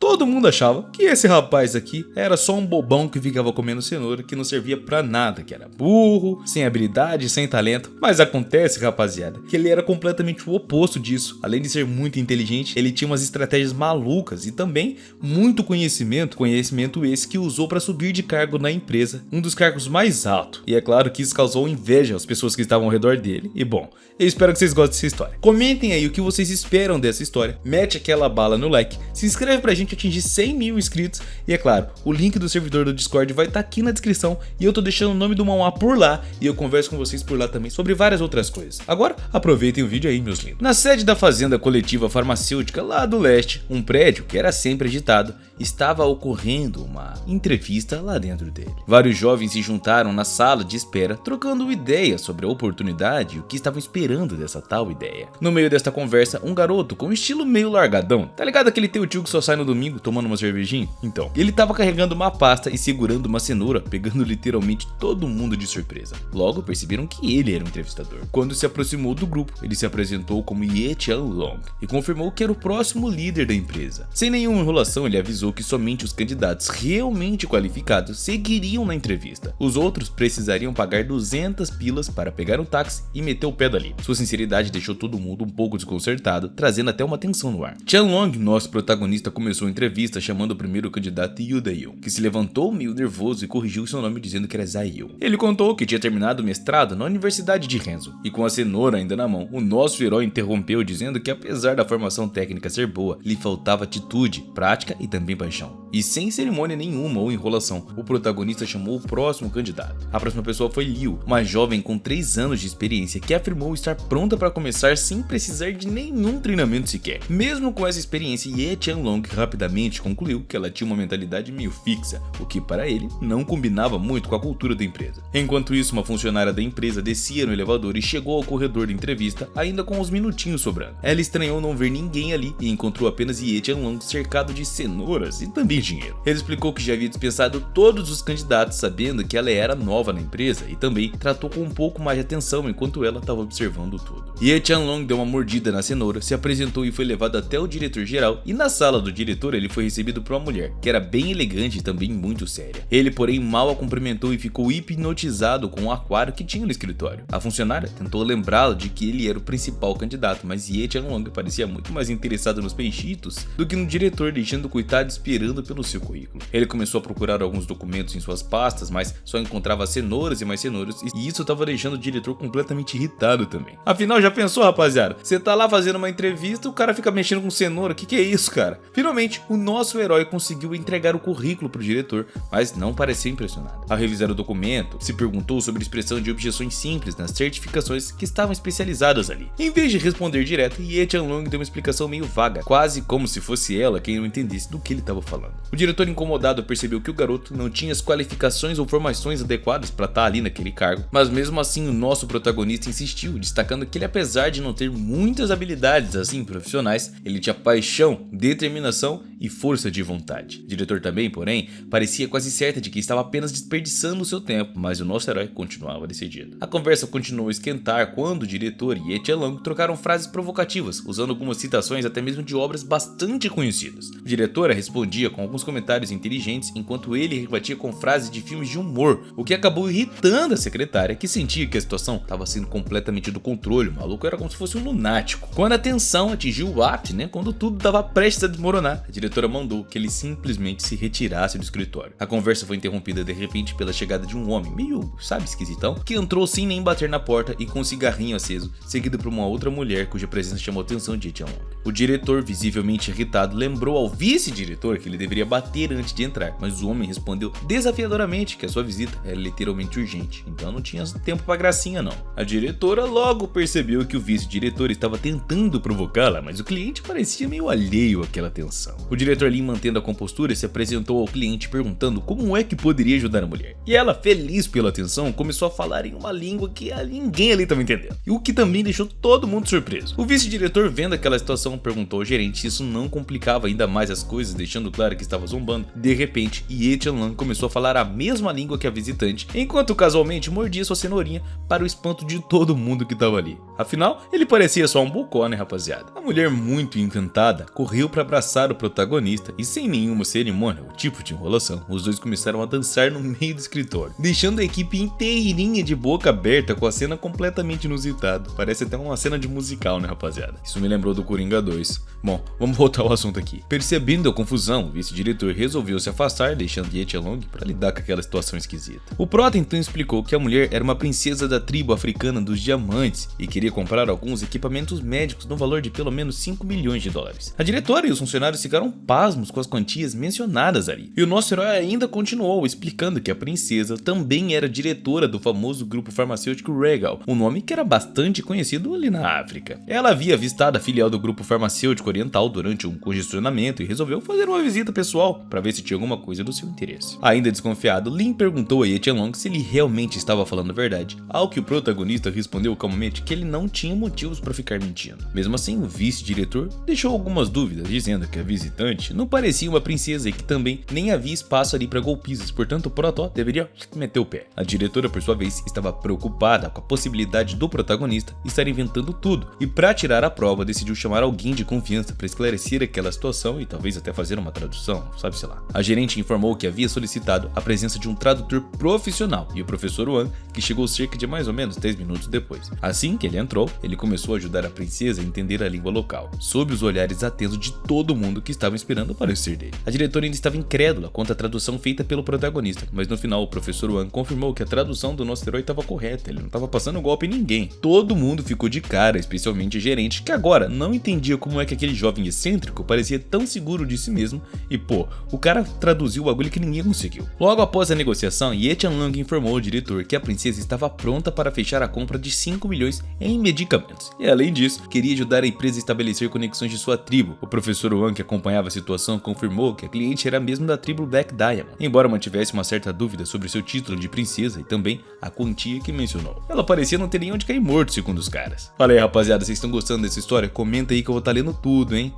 Todo mundo achava que esse rapaz aqui era só um bobão que ficava comendo cenoura, que não servia pra nada, que era burro, sem habilidade, sem talento. Mas acontece, rapaziada, que ele era completamente o oposto disso. Além de ser muito inteligente, ele tinha umas estratégias malucas e também muito conhecimento esse que usou pra subir de cargo na empresa, um dos cargos mais altos. E é claro que isso causou inveja às pessoas que estavam ao redor dele. E bom, eu espero que vocês gostem dessa história. Comentem aí o que vocês esperam dessa história, mete aquela bala no like, se inscreve pra gente atingir 100 mil inscritos e é claro, o link do servidor do Discord vai estar aqui na descrição e eu tô deixando o nome do Mauá por lá e eu converso com vocês por lá também sobre várias outras coisas. Agora, aproveitem o vídeo aí, meus lindos. Na sede da fazenda coletiva farmacêutica lá do leste, um prédio que era sempre agitado, estava ocorrendo uma entrevista lá dentro dele. Vários jovens se juntaram na sala de espera, trocando ideias sobre a oportunidade e o que estavam esperando dessa tal ideia. No meio desta conversa, um garoto com um estilo meio largadão, tá ligado aquele teu tio que só sai no domingo tomando uma cervejinha? Então, ele tava carregando uma pasta e segurando uma cenoura, pegando literalmente todo mundo de surpresa. Logo perceberam que ele era o entrevistador. Quando se aproximou do grupo, ele se apresentou como Ye Qianlong e confirmou que era o próximo líder da empresa. Sem nenhuma enrolação, ele avisou que somente os candidatos realmente qualificados seguiriam na entrevista. Os outros precisariam pagar 200 pilas para pegar um táxi e meter o pé dali. Sua sinceridade deixou todo mundo um pouco desconcertado, trazendo até uma tensão no ar. Qianlong, nosso protagonista, começou a entrevista chamando o primeiro candidato Yu Dayu, que se levantou meio nervoso e corrigiu seu nome dizendo que era Zaiyu. Ele contou que tinha terminado o mestrado na Universidade de Renzo, e com a cenoura ainda na mão, o nosso herói interrompeu dizendo que apesar da formação técnica ser boa, lhe faltava atitude, prática e também paixão. E sem cerimônia nenhuma ou enrolação, o protagonista chamou o próximo candidato. A próxima pessoa foi Liu, uma jovem com 3 anos de experiência que afirmou estar pronta para começar sem precisar de nenhum treinamento sequer. Mesmo com essa experiência, Ye Qianlong rapidamente concluiu que ela tinha uma mentalidade meio fixa, o que para ele não combinava muito com a cultura da empresa. Enquanto isso, uma funcionária da empresa descia no elevador e chegou ao corredor da entrevista ainda com uns minutinhos sobrando. Ela estranhou não ver ninguém ali e encontrou apenas Ye Qianlong cercado de cenouras e também dinheiro. Ele explicou que já havia dispensado todos os candidatos sabendo que ela era nova na empresa e também tratou com um pouco mais de atenção enquanto ela estava observando tudo. Ye Qianlong deu uma mordida na cenoura, se apresentou e foi levado até o diretor-geral e na sala do diretor ele foi recebido por uma mulher, que era bem elegante e também muito séria. Ele, porém, mal a cumprimentou e ficou hipnotizado com o aquário que tinha no escritório. A funcionária tentou lembrá-lo de que ele era o principal candidato, mas Ye Qianlong parecia muito mais interessado nos peixitos do que no diretor, deixando o coitado esperando pelo seu currículo. Ele começou a procurar alguns documentos em suas pastas, mas só encontrava cenouras e mais cenouras, e isso estava deixando o diretor completamente irritado também. Afinal, já pensou, rapaziada? Você tá lá fazendo uma entrevista, o cara fica mexendo com cenoura, que é isso, cara? Finalmente, o nosso herói conseguiu entregar o currículo pro diretor, mas não parecia impressionado. Ao revisar o documento, se perguntou sobre a expressão de objeções simples nas certificações que estavam especializadas ali. Em vez de responder direto, Ye Qianlong deu uma explicação meio vaga, quase como se fosse ela quem não entendesse do que ele estava falando. O diretor, incomodado, percebeu que o garoto não tinha as qualificações ou formações adequadas para estar ali naquele cargo, mas mesmo assim o nosso protagonista insistiu, destacando que ele, apesar de não ter muitas habilidades assim profissionais, ele tinha paixão, determinação e força de vontade. O diretor também, porém, parecia quase certa de que estava apenas desperdiçando o seu tempo, mas o nosso herói continuava decidido. A conversa continuou a esquentar quando o diretor e Ye Qianlong trocaram frases provocativas, usando algumas citações até mesmo de obras bastante conhecidas. O diretor respondia com alguns comentários inteligentes, enquanto ele rebatia com frases de filmes de humor, o que acabou irritando a secretária, que sentia que a situação estava sendo completamente do controle. O maluco era como se fosse um lunático. Quando a tensão atingiu o ápice, quando tudo estava prestes a desmoronar, a diretora mandou que ele simplesmente se retirasse do escritório. A conversa foi interrompida de repente pela chegada de um homem, meio, esquisitão, que entrou sem nem bater na porta e com um cigarrinho aceso, seguido por uma outra mulher cuja presença chamou a atenção de Qianlong. O diretor, visivelmente irritado, lembrou ao vice-diretor que ele deveria bater antes de entrar, mas o homem respondeu desafiadoramente que a sua visita era literalmente urgente, então não tinha tempo pra gracinha não. A diretora logo percebeu que o vice-diretor estava tentando provocá-la, mas o cliente parecia meio alheio àquela tensão. O diretor Lin, mantendo a compostura, se apresentou ao cliente perguntando como é que poderia ajudar a mulher. E ela, feliz pela atenção, começou a falar em uma língua que ninguém ali estava entendendo, e o que também deixou todo mundo surpreso. O vice-diretor, vendo aquela situação, perguntou ao gerente se isso não complicava ainda mais as coisas, deixando claro que estava zombando. De repente, Ye Qianlong começou a falar a mesma língua que a visitante, enquanto casualmente mordia sua cenourinha para o espanto de todo mundo que estava ali. Afinal, ele parecia só um bocó, né, rapaziada? A mulher, muito encantada, correu para abraçar o protagonista e, sem nenhuma cerimônia ou tipo de enrolação, os dois começaram a dançar no meio do escritório, deixando a equipe inteirinha de boca aberta com a cena completamente inusitada. Parece até uma cena de musical, né, rapaziada? Isso me lembrou do Coringa 2. Bom, vamos voltar ao assunto aqui. Percebendo a confusão, o vice-diretor resolveu se afastar, deixando Ye Qianlong para lidar com aquela situação esquisita. O prota então explicou que a mulher era uma princesa da tribo africana dos diamantes e queria comprar alguns equipamentos médicos no valor de pelo menos 5 milhões de dólares. A diretora e os funcionários ficaram pasmos com as quantias mencionadas ali. E o nosso herói ainda continuou explicando que a princesa também era diretora do famoso grupo farmacêutico Regal, um nome que era bastante conhecido ali na África. Ela havia avistado a filial do grupo farmacêutico oriental durante um congestionamento e resolveu fazer uma visita pessoal para ver se tinha alguma coisa do seu interesse. Ainda desconfiado, Lin perguntou a Ye Qianlong se ele realmente estava falando a verdade, ao que o protagonista respondeu calmamente que ele não tinha motivos para ficar mentindo. Mesmo assim, o vice-diretor deixou algumas dúvidas, dizendo que a visitante não parecia uma princesa e que também nem havia espaço ali para golpistas, portanto o Protó deveria meter o pé. A diretora, por sua vez, estava preocupada com a possibilidade do protagonista estar inventando tudo e, para tirar a prova, decidiu chamar alguém de confiança para esclarecer aquela situação e talvez até fazer uma tradução, sabe-se lá. A gerente informou que havia solicitado a presença de um tradutor profissional e o professor Wang, que chegou cerca de mais ou menos 10 minutos depois. Assim que ele entrou, ele começou a ajudar a princesa a entender a língua local, sob os olhares atentos de todo mundo que estava esperando o parecer dele. A diretora ainda estava incrédula quanto à tradução feita pelo protagonista, mas no final o professor Wang confirmou que a tradução do nosso herói estava correta, ele não estava passando golpe em ninguém. Todo mundo ficou de cara, especialmente a gerente, que agora não entendia como é que aquele jovem excêntrico parecia tão seguro de si mesmo e, pô, o cara traduziu o bagulho que ninguém conseguiu. Logo após a negociação, Ye Qianlong informou ao diretor que a princesa estava pronta para fechar a compra de 5 milhões em medicamentos. E além disso, queria ajudar a empresa a estabelecer conexões de sua tribo. O professor Wang, que acompanhava a situação, confirmou que a cliente era mesmo da tribo Black Diamond, embora mantivesse uma certa dúvida sobre seu título de princesa e também a quantia que mencionou. Ela parecia não ter nem onde cair morto, segundo os caras. Fala aí, rapaziada, vocês estão gostando dessa história? Comenta aí que eu vou estar lendo tudo, hein?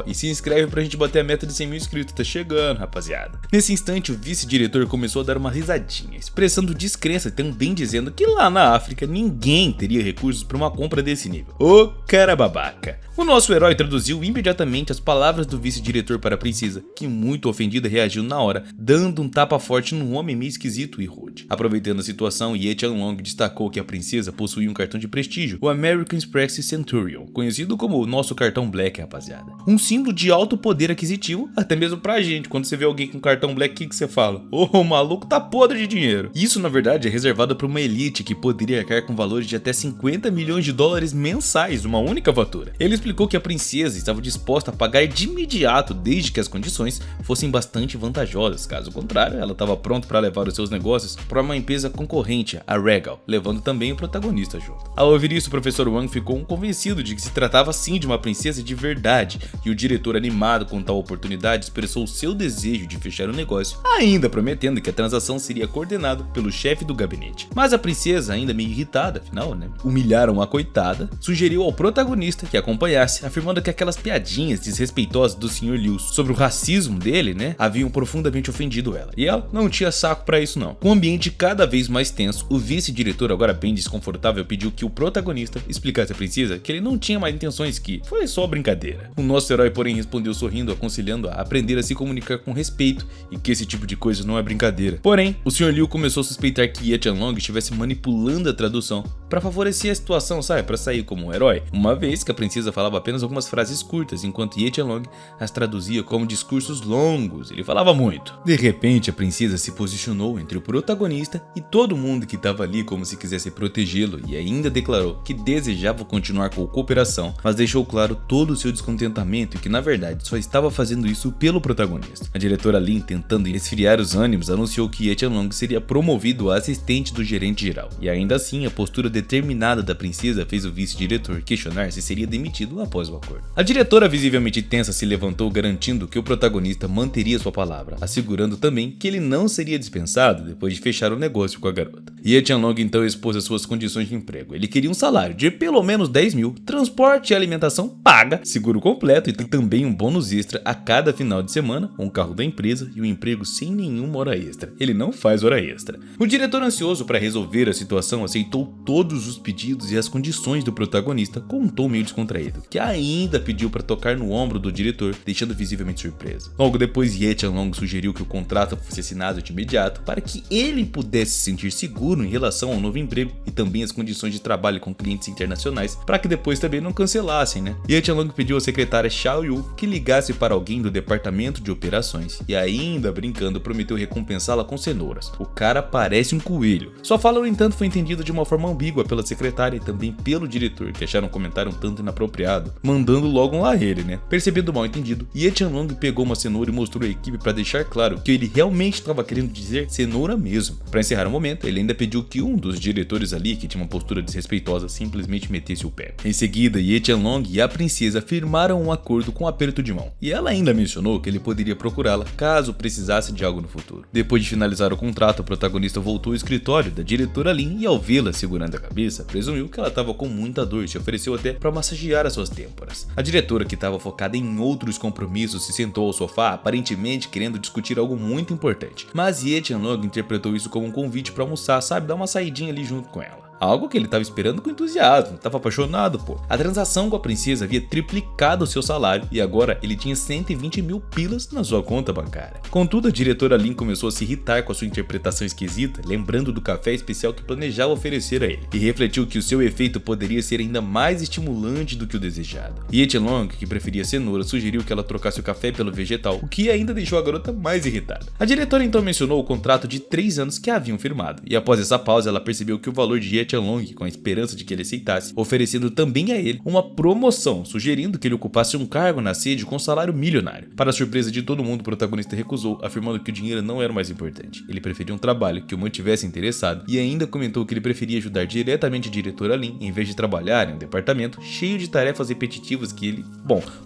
E se inscreve pra gente bater a meta de 100 mil inscritos, tá chegando, rapaziada. Nesse instante, o vice-diretor começou a dar uma risadinha, expressando descrença, também dizendo que lá na África ninguém teria recursos para uma compra desse nível. Ô cara babaca. O nosso herói traduziu imediatamente as palavras do vice-diretor para a princesa, que muito ofendida reagiu na hora, dando um tapa forte num homem meio esquisito e rude. Aproveitando a situação, Ye Qianlong destacou que a princesa possuía um cartão de prestígio, o American Express Centurion, conhecido como o nosso cartão Black, rapaziada. Um símbolo de alto poder aquisitivo, até mesmo pra gente. Quando você vê alguém com cartão Black, o que você fala? O maluco tá podre de dinheiro. Isso, na verdade, é reservado para uma elite que poderia arcar com valores de até 50 milhões de dólares mensais, uma única fatura. Ele explicou que a princesa estava disposta a pagar de imediato, desde que as condições fossem bastante vantajosas. Caso contrário, ela estava pronta para levar os seus negócios para uma empresa concorrente, a Regal, levando também o protagonista junto. Ao ouvir isso, o professor Wang ficou convencido de que se tratava sim de uma princesa de verdade, e o diretor, animado com tal oportunidade, expressou o seu desejo de fechar o negócio, ainda prometendo que a transação seria coordenada pelo chefe do gabinete. Mas a princesa, ainda meio irritada, afinal, né, humilharam a coitada, sugeriu ao protagonista que acompanhasse, afirmando que aquelas piadinhas desrespeitosas do Sr. Liu sobre o racismo dele, né, haviam profundamente ofendido ela. E ela não tinha saco pra isso não. Com o ambiente cada vez mais tenso, o vice-diretor, agora bem desconfortável, pediu que o protagonista explicasse à princesa que ele não tinha mais intenções, que foi só brincadeira. O nosso herói, porém, respondeu sorrindo, aconselhando a aprender a se comunicar com respeito e que esse tipo de coisa não é brincadeira. Porém, o Sr. Liu começou a suspeitar que Ye Qianlong estivesse manipulando a tradução para favorecer a situação, sabe, para sair como um herói, uma vez que a princesa falava apenas algumas frases curtas, enquanto Ye Qianlong as traduzia como discursos longos. Ele falava muito. De repente, a princesa se posicionou entre o protagonista e todo mundo que estava ali como se quisesse protegê-lo, e ainda declarou que desejava continuar com a cooperação, mas deixou claro todo o seu descontentamento e que na verdade só estava fazendo isso pelo protagonista. A diretora Lin, tentando esfriar os ânimos, anunciou que Ye Qianlong seria promovido a assistente do gerente geral, e ainda assim a postura determinada da princesa fez o vice-diretor questionar se seria demitido após o acordo. A diretora, visivelmente tensa, se levantou, garantindo que o protagonista manteria sua palavra, assegurando também que ele não seria dispensado depois de fechar o negócio com a garota. Ye Qianlong então expôs as suas condições de emprego. Ele queria um salário de pelo menos 10 mil, transporte e alimentação paga, seguro completo e também um bônus extra a cada final de semana, um carro da empresa e um emprego sem nenhuma hora extra. Ele não faz hora extra. O diretor, ansioso para resolver a situação, aceitou todos os pedidos e as condições do protagonista com um tom meio descontraído, que ainda pediu para tocar no ombro do diretor, deixando visivelmente surpreso. Logo depois, Ye Qianlong sugeriu que o contrato fosse assinado de imediato para que ele pudesse se sentir seguro em relação ao novo emprego e também as condições de trabalho com clientes internacionais, para que depois também não cancelassem, né? Ye Qianlong pediu à secretária Xiao Yu que ligasse para alguém do departamento de operações e ainda brincando prometeu recompensá-la com cenouras. O cara parece um coelho. Sua fala, no entanto, foi entendida de uma forma ambígua pela secretária e também pelo diretor, que acharam um comentário um tanto inapropriado, mandando logo lá ele, né? Percebendo o mal entendido, Ye Qianlong pegou uma cenoura e mostrou à equipe para deixar claro que ele realmente estava querendo dizer cenoura mesmo. Para encerrar o momento, ele ainda pediu que um dos diretores ali, que tinha uma postura desrespeitosa, simplesmente metesse o pé. Em seguida, Ye Qianlong e a princesa firmaram um acordo com um aperto de mão, e ela ainda mencionou que ele poderia procurá-la caso precisasse de algo no futuro. Depois de finalizar o contrato, o protagonista voltou ao escritório da diretora Lin e, ao vê-la segurando a cabeça, presumiu que ela estava com muita dor e se ofereceu até para massagear as suas têmporas. A diretora, que estava focada em outros compromissos, se sentou ao sofá, aparentemente querendo discutir algo muito importante, mas Ye Qianlong interpretou isso como um convite para almoçar, sabe, dar uma saidinha ali junto com ela. Algo que ele estava esperando com entusiasmo, estava apaixonado, pô. A transação com a princesa havia triplicado o seu salário e agora ele tinha 120 mil pilas na sua conta bancária. Contudo, a diretora Lin começou a se irritar com a sua interpretação esquisita, lembrando do café especial que planejava oferecer a ele, e refletiu que o seu efeito poderia ser ainda mais estimulante do que o desejado. Ye Qianlong, que preferia cenoura, sugeriu que ela trocasse o café pelo vegetal, o que ainda deixou a garota mais irritada. A diretora então mencionou o contrato de 3 anos que haviam firmado, e após essa pausa ela percebeu que o valor de Ye Qianlong, com a esperança de que ele aceitasse, oferecendo também a ele uma promoção, sugerindo que ele ocupasse um cargo na sede com salário milionário. Para a surpresa de todo mundo, o protagonista recusou, afirmando que o dinheiro não era o mais importante. Ele preferia um trabalho que o mantivesse interessado e ainda comentou que ele preferia ajudar diretamente a diretora Lin, em vez de trabalhar em um departamento cheio de tarefas repetitivas que ele,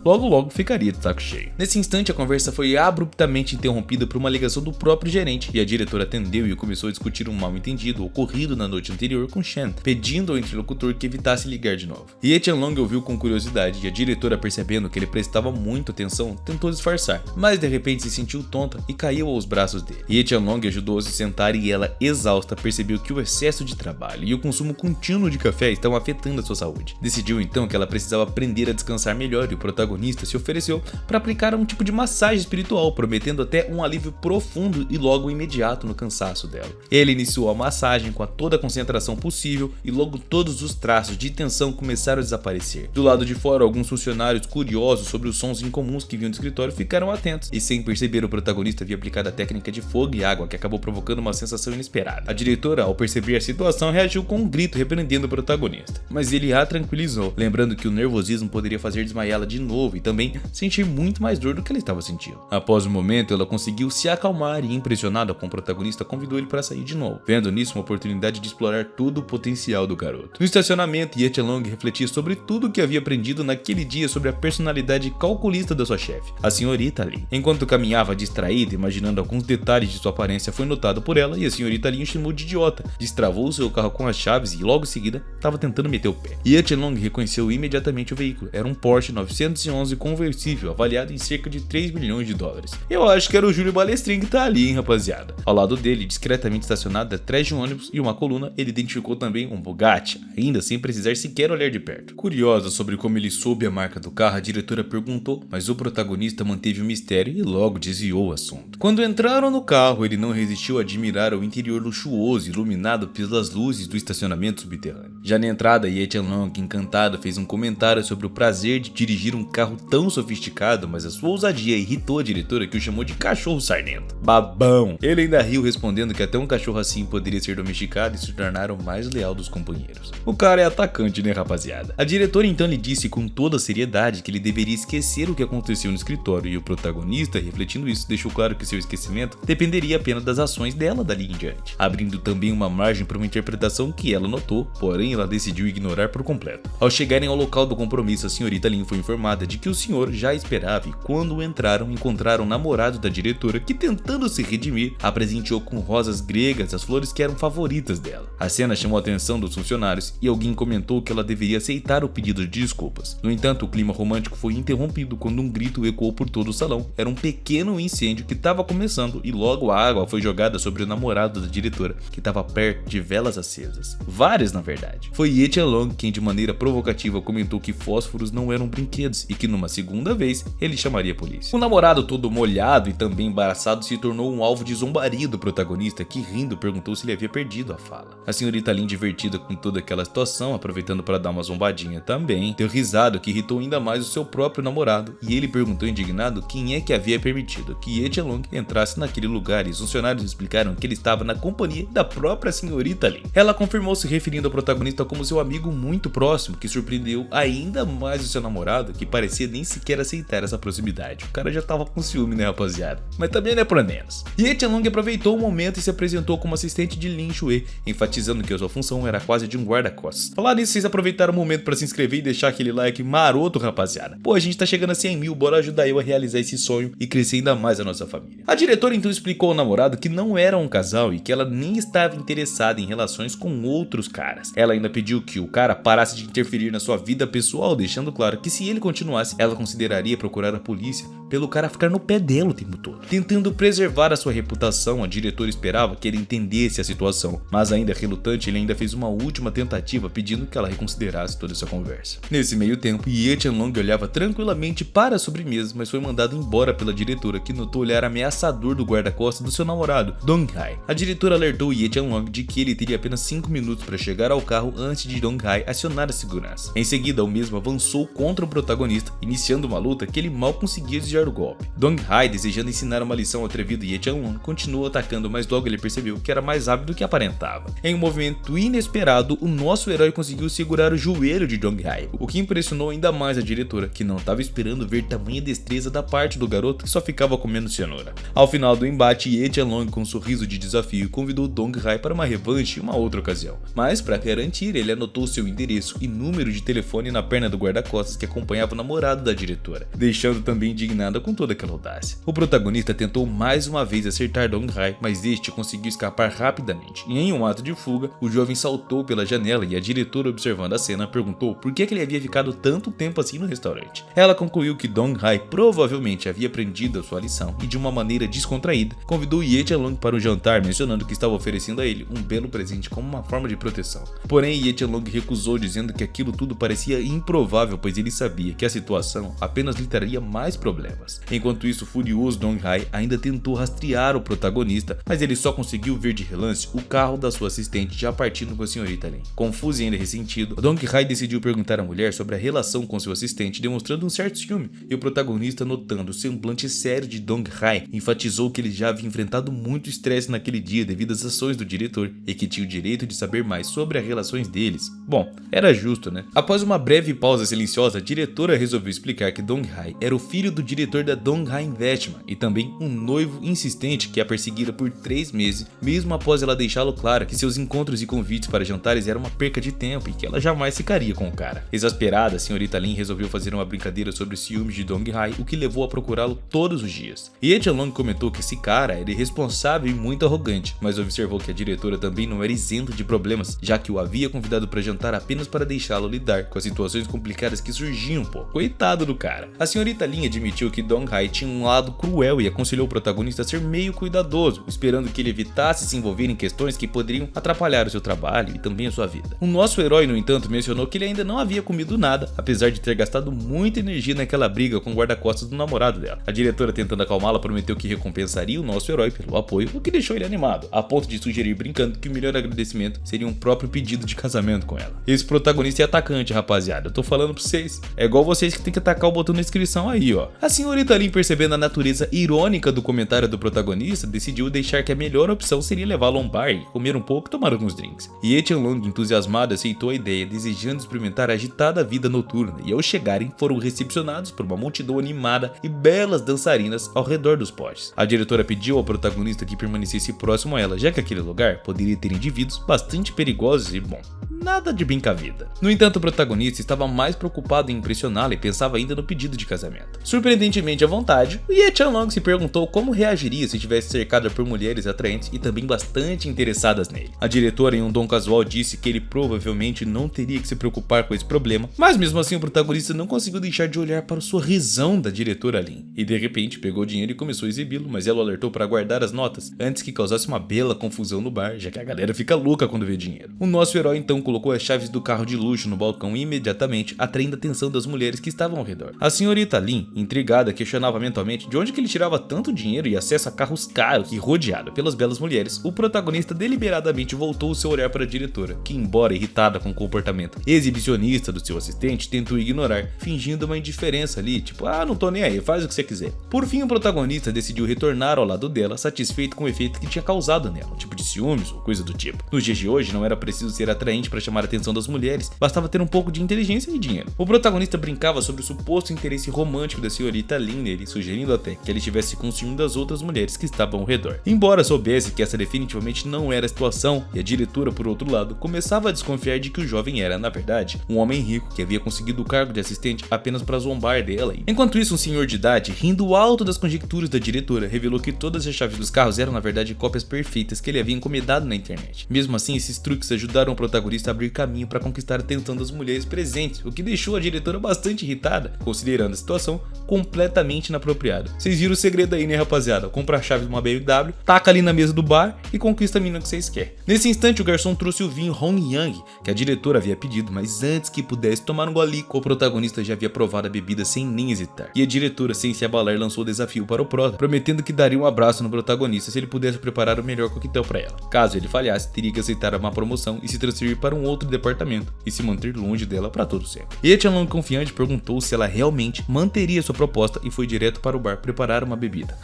logo ficaria de saco cheio. Nesse instante, a conversa foi abruptamente interrompida por uma ligação do próprio gerente e a diretora atendeu e começou a discutir um mal-entendido ocorrido na noite anterior com Shen, pedindo ao interlocutor que evitasse ligar de novo. Ye Qianlong ouviu com curiosidade e a diretora, percebendo que ele prestava muita atenção, tentou disfarçar, mas de repente se sentiu tonta e caiu aos braços dele. Ye Qianlong ajudou a se sentar e ela, exausta, percebeu que o excesso de trabalho e o consumo contínuo de café estavam afetando a sua saúde. Decidiu então que ela precisava aprender a descansar melhor e o protagonista se ofereceu para aplicar um tipo de massagem espiritual, prometendo até um alívio profundo e logo imediato no cansaço dela. Ele iniciou a massagem com toda a concentração possível e logo todos os traços de tensão começaram a desaparecer. Do lado de fora, alguns funcionários curiosos sobre os sons incomuns que vinham do escritório ficaram atentos e, sem perceber, o protagonista havia aplicado a técnica de fogo e água que acabou provocando uma sensação inesperada. A diretora, ao perceber a situação, reagiu com um grito repreendendo o protagonista, mas ele a tranquilizou, lembrando que o nervosismo poderia fazer desmaiá-la de novo e também sentir muito mais dor do que ela estava sentindo. Após um momento, ela conseguiu se acalmar e, impressionada com o protagonista, convidou ele para sair de novo, vendo nisso uma oportunidade de explorar todo o potencial do garoto. No estacionamento, Ye Qianlong refletia sobre tudo o que havia aprendido naquele dia sobre a personalidade calculista da sua chefe, a senhorita Lin. Enquanto caminhava distraída, imaginando alguns detalhes de sua aparência, foi notado por ela e a senhorita Lin o chamou de idiota, destravou seu carro com as chaves e logo em seguida estava tentando meter o pé. Ye Qianlong reconheceu imediatamente o veículo. Era um Porsche 911 conversível, avaliado em cerca de 3 milhões de dólares. Eu acho que era o Júlio Balestrin que tá ali, hein, rapaziada. Ao lado dele, discretamente estacionado atrás de um ônibus e uma coluna, ele identificou também um Bugatti, ainda sem precisar sequer olhar de perto. Curiosa sobre como ele soube a marca do carro, a diretora perguntou, mas o protagonista manteve o mistério e logo desviou o assunto. Quando entraram no carro, ele não resistiu a admirar o interior luxuoso, iluminado pelas luzes do estacionamento subterrâneo. Já na entrada, Ye Qianlong, encantado, fez um comentário sobre o prazer de dirigir um carro tão sofisticado, mas a sua ousadia irritou a diretora, que o chamou de cachorro sarnento. Babão! Ele ainda riu, respondendo que até um cachorro assim poderia ser domesticado e se tornar o mais desleal dos companheiros. O cara é atacante, né, rapaziada? A diretora então lhe disse com toda a seriedade que ele deveria esquecer o que aconteceu no escritório, e o protagonista, refletindo isso, deixou claro que seu esquecimento dependeria apenas das ações dela dali em diante, abrindo também uma margem para uma interpretação que ela notou, porém ela decidiu ignorar por completo. Ao chegarem ao local do compromisso, a senhorita Lin foi informada de que o senhor já esperava, e quando entraram, encontraram o namorado da diretora que, tentando se redimir, a presenteou com rosas gregas, as flores que eram favoritas dela. A cena chamou a atenção dos funcionários e alguém comentou que ela deveria aceitar o pedido de desculpas. No entanto, o clima romântico foi interrompido quando um grito ecoou por todo o salão. Era um pequeno incêndio que estava começando e logo a água foi jogada sobre o namorado da diretora, que estava perto de velas acesas. Várias, na verdade. Foi Ye Qianlong quem de maneira provocativa comentou que fósforos não eram brinquedos e que numa segunda vez ele chamaria a polícia. O namorado, todo molhado e também embaraçado, se tornou um alvo de zombaria do protagonista, que rindo perguntou se ele havia perdido a fala. A senhorita Lin, divertida com toda aquela situação, aproveitando para dar uma zombadinha também, deu risada, que irritou ainda mais o seu próprio namorado, e ele perguntou indignado quem é que havia permitido que Ye Qianlong entrasse naquele lugar, e os funcionários explicaram que ele estava na companhia da própria senhorita Lin. Ela confirmou, se referindo ao protagonista como seu amigo muito próximo, que surpreendeu ainda mais o seu namorado, que parecia nem sequer aceitar essa proximidade. O cara já tava com ciúme, né, rapaziada? Mas também não é pra menos. Ye Qianlong aproveitou o momento e se apresentou como assistente de Lin Shui, enfatizando que a sua função era quase de um guarda-costas. Falar nisso, vocês aproveitaram o momento pra se inscrever e deixar aquele like maroto, rapaziada. Pô, a gente tá chegando a 100 mil, bora ajudar eu a realizar esse sonho e crescer ainda mais a nossa família. A diretora então explicou ao namorado que não era um casal e que ela nem estava interessada em relações com outros caras. Ela ainda pediu que o cara parasse de interferir na sua vida pessoal, deixando claro que se ele continuasse, ela consideraria procurar a polícia pelo cara ficar no pé dela o tempo todo. Tentando preservar a sua reputação, a diretora esperava que ele entendesse a situação, mas ainda relutante, ele ainda fez uma última tentativa pedindo que ela reconsiderasse toda essa conversa. Nesse meio tempo, Ye Qianlong olhava tranquilamente para a sobremesa, mas foi mandado embora pela diretora, que notou o olhar ameaçador do guarda-costas do seu namorado, Dong-hai. A diretora alertou Ye Qianlong de que ele teria apenas 5 minutos para chegar ao carro antes de Dong-hai acionar a segurança. Em seguida, o mesmo avançou contra o protagonista, iniciando uma luta que ele mal conseguia desviar do golpe. Dong-hai, desejando ensinar uma lição ao atrevido Ye Qianlong, continuou atacando, mas logo ele percebeu que era mais rápido do que aparentava. Em um movimento inesperado, o nosso herói conseguiu segurar o joelho de Dong-hai, o que impressionou ainda mais a diretora, que não estava esperando ver tamanha destreza da parte do garoto que só ficava comendo cenoura. Ao final do embate, Ye Qianlong, com um sorriso de desafio, convidou Dong-hai para uma revanche em uma outra ocasião. Mas, para garantir, ele anotou seu endereço e número de telefone na perna do guarda-costas que acompanhava o namorado da diretora, deixando também indignada com toda aquela audácia. O protagonista tentou mais uma vez acertar Dong-hai, mas este conseguiu escapar rapidamente. E em um ato de fuga, o jovem saltou pela janela e a diretora, observando a cena, perguntou por que ele havia ficado tanto tempo assim no restaurante. Ela concluiu que Dong-hai provavelmente havia aprendido a sua lição e, de uma maneira descontraída, convidou Ye Qianlong para o jantar, mencionando que estava oferecendo a ele um belo presente como uma forma de proteção. Porém, Ye Qianlong recusou, dizendo que aquilo tudo parecia improvável, pois ele sabia que a situação apenas lhe traria mais problemas. Enquanto isso, o furioso Dong-hai ainda tentou rastrear o protagonista, mas ele só conseguiu ver de relance o carro da sua assistente já partindo com a senhorita Lin. Confuso e ainda ressentido, Dong-hai decidiu perguntar à mulher sobre a relação com seu assistente, demonstrando um certo ciúme, e o protagonista, notando o semblante sério de Dong-hai, enfatizou que ele já havia enfrentado muito estresse naquele dia devido às ações do diretor e que tinha o direito de saber mais sobre as relações deles. Bom, era justo, né? Após uma breve pausa silenciosa, a diretora resolveu explicar que Dong-hai era o filho do diretor da Dong-hai Investment e também um noivo insistente que a perseguira por 3 meses, mesmo após ela deixá-lo claro que seus encontros e convites para jantares eram uma perca de tempo e que ela jamais ficaria com o cara. Exasperada, a senhorita Lin resolveu fazer uma brincadeira sobre os ciúmes de Dong-hai, o que levou a procurá-lo todos os dias. Ye Qianlong comentou que esse cara era irresponsável e muito arrogante, mas observou que a diretora também não era isenta de problemas, já que o havia convidado para jantar apenas para deixá-lo lidar com as situações complicadas que surgiam, pô. Coitado do cara. A senhorita Lin admitiu que Dong-hai tinha um lado cruel e aconselhou o protagonista a ser meio cuidadoso, esperando que ele evitasse se envolver em questões que poderiam atrapalhar o seu trabalho e também a sua vida. O nosso herói, no entanto, mencionou que ele ainda não havia comido nada, apesar de ter gastado muita energia naquela briga com o guarda-costas do namorado dela. A diretora, tentando acalmá-la, prometeu que recompensaria o nosso herói pelo apoio, o que deixou ele animado, a ponto de sugerir, brincando, que o melhor agradecimento seria um próprio pedido de casamento com ela. Esse protagonista é atacante, rapaziada, eu tô falando pra vocês. É igual vocês que tem que atacar o botão na inscrição aí, ó. A senhorita Lin, percebendo a natureza irônica do comentário do protagonista, decidiu deixar que a melhor opção seria levá-lo a um bar e comer um pouco e tomar alguns drinks. Tonks. Ye Qianlong, entusiasmado, aceitou a ideia, desejando experimentar a agitada vida noturna, e ao chegarem foram recepcionados por uma multidão animada e belas dançarinas ao redor dos postes. A diretora pediu ao protagonista que permanecesse próximo a ela, já que aquele lugar poderia ter indivíduos bastante perigosos e, bom, nada de brinca-vida. No entanto, o protagonista estava mais preocupado em impressioná-la e pensava ainda no pedido de casamento. Surpreendentemente à vontade, Ye Qianlong se perguntou como reagiria se estivesse cercada por mulheres atraentes e também bastante interessadas nele. A diretora, em um tom casual, disse que ele provavelmente não teria que se preocupar com esse problema, mas mesmo assim o protagonista não conseguiu deixar de olhar para o sorrisão da diretora Lin, e de repente pegou o dinheiro e começou a exibi-lo, mas ela o alertou para guardar as notas antes que causasse uma bela confusão no bar, já que a galera fica louca quando vê dinheiro. O nosso herói então colocou as chaves do carro de luxo no balcão imediatamente, atraindo a atenção das mulheres que estavam ao redor. A senhorita Lin, intrigada, questionava mentalmente de onde que ele tirava tanto dinheiro e acesso a carros caros, e rodeado pelas belas mulheres, o protagonista deliberadamente voltou o seu olhar para a diretora, que, embora irritada com o comportamento exibicionista do seu assistente, tentou ignorar, fingindo uma indiferença ali, tipo, não tô nem aí, faz o que você quiser. Por fim, o protagonista decidiu retornar ao lado dela, satisfeito com o efeito que tinha causado nela, tipo de ciúmes ou coisa do tipo. Nos dias de hoje, não era preciso ser atraente para chamar a atenção das mulheres, bastava ter um pouco de inteligência e dinheiro. O protagonista brincava sobre o suposto interesse romântico da senhorita Lin nele, sugerindo até que ele estivesse com ciúme das outras mulheres que estavam ao redor. Embora soubesse que essa definitivamente não era a situação, e a diretora, por outro lado, começava a desconfiar de que o jovem era, na verdade, um homem rico que havia conseguido o cargo de assistente apenas para zombar dela. Enquanto isso, um senhor de idade, rindo alto das conjecturas da diretora, revelou que todas as chaves dos carros eram, na verdade, cópias perfeitas que ele havia encomendado na internet. Mesmo assim, esses truques ajudaram o protagonista a abrir caminho para conquistar a atenção das mulheres presentes, o que deixou a diretora bastante irritada, considerando a situação completamente inapropriada. Vocês viram o segredo aí, né, rapaziada? Compra a chave de uma BMW, taca ali na mesa do bar e conquista a menina que vocês querem. Nesse instante, o garçom trouxe o vinho Hong Yang, que a diretora havia pedido, mas antes que pudesse tomar um golico, o protagonista já havia provado a bebida sem nem hesitar. E a diretora, sem se abalar, lançou o desafio para o prota, prometendo que daria um abraço no protagonista se ele pudesse preparar o melhor coquetel para ela. Caso ele falhasse, teria que aceitar uma promoção e se transferir para um outro departamento e se manter longe dela para todo sempre. Ye Qianlong, confiante, perguntou se ela realmente manteria sua proposta e foi direto para o bar preparar uma bebida.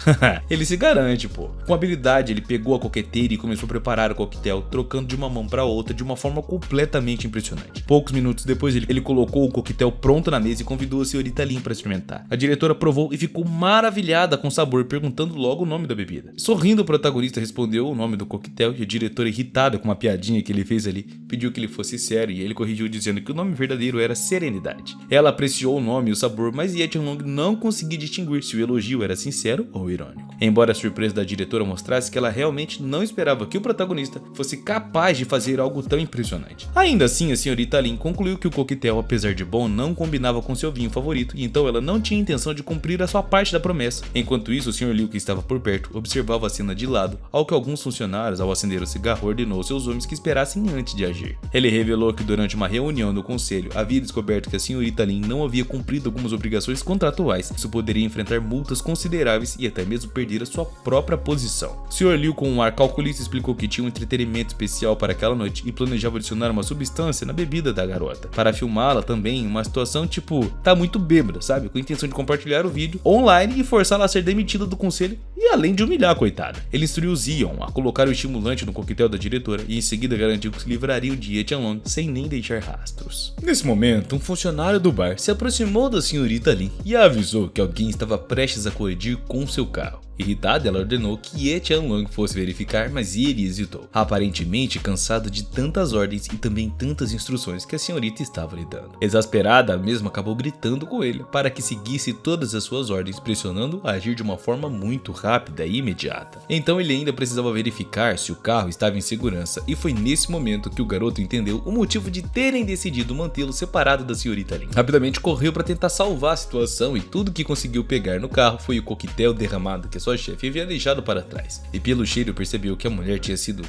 Ele se garante, pô. Com habilidade, ele pegou a coqueteira e começou a preparar o coquetel, trocando de uma mão para outra de uma forma completamente impressionante. Poucos minutos depois, ele colocou o coquetel pronto na mesa e convidou a senhorita Lin para experimentar. A diretora provou e ficou maravilhada com o sabor, perguntando logo o nome da bebida. Sorrindo, o protagonista respondeu o nome do coquetel e a diretora, irritada com uma piadinha que ele fez ali, pediu que ele fosse sério e ele corrigiu dizendo que o nome verdadeiro era Serenidade. Ela apreciou o nome e o sabor, mas Ye Qianlong não conseguia distinguir se o elogio era sincero ou irônico. Embora a surpresa da diretora mostrasse que ela realmente não esperava que o protagonista fosse capaz de fazer algo tão impressionante. Ainda assim, a senhorita Lin concluiu que o coquetel, apesar de bom, não combinava com seu vinho favorito e então ela não tinha intenção de cumprir a sua parte da promessa. Enquanto isso, o Sr. Liu, que estava por perto, observava a cena de lado, ao que alguns funcionários, ao acender o cigarro, ordenou aos seus homens que esperassem antes de agir. Ele revelou que durante uma reunião do conselho havia descoberto que a senhorita Lin não havia cumprido algumas obrigações contratuais. Isso poderia enfrentar multas consideráveis e até mesmo perder a sua própria posição. O Sr. Liu, com um ar calculista, explicou que tinha um entretenimento especial para aquela noite e planejava adicionar uma substância na bebida da garota, para filmá-la também em uma situação tipo, tá muito bêbada, sabe? Com a intenção de compartilhar o vídeo online e forçá-la a ser demitida do conselho e além de humilhar a coitada. Ele instruiu Zion a colocar o estimulante no coquetel da diretora e em seguida garantiu que se livrariam de Ye Qianlong sem nem deixar rastros. Nesse momento, um funcionário do bar se aproximou da senhorita Lin e a avisou que alguém estava prestes a colidir com seu carro. Irritada, ela ordenou que Ye Qianlong fosse verificar, mas ele hesitou, aparentemente cansado de tantas ordens e também tantas instruções que a senhorita estava lhe dando. Exasperada, a mesma acabou gritando com ele para que seguisse todas as suas ordens, pressionando-o a agir de uma forma muito rápida e imediata. Então ele ainda precisava verificar se o carro estava em segurança e foi nesse momento que o garoto entendeu o motivo de terem decidido mantê-lo separado da senhorita Lin. Rapidamente correu para tentar salvar a situação e tudo que conseguiu pegar no carro foi o coquetel derramado que sua chefe havia deixado para trás, e pelo cheiro percebeu que a mulher tinha sido,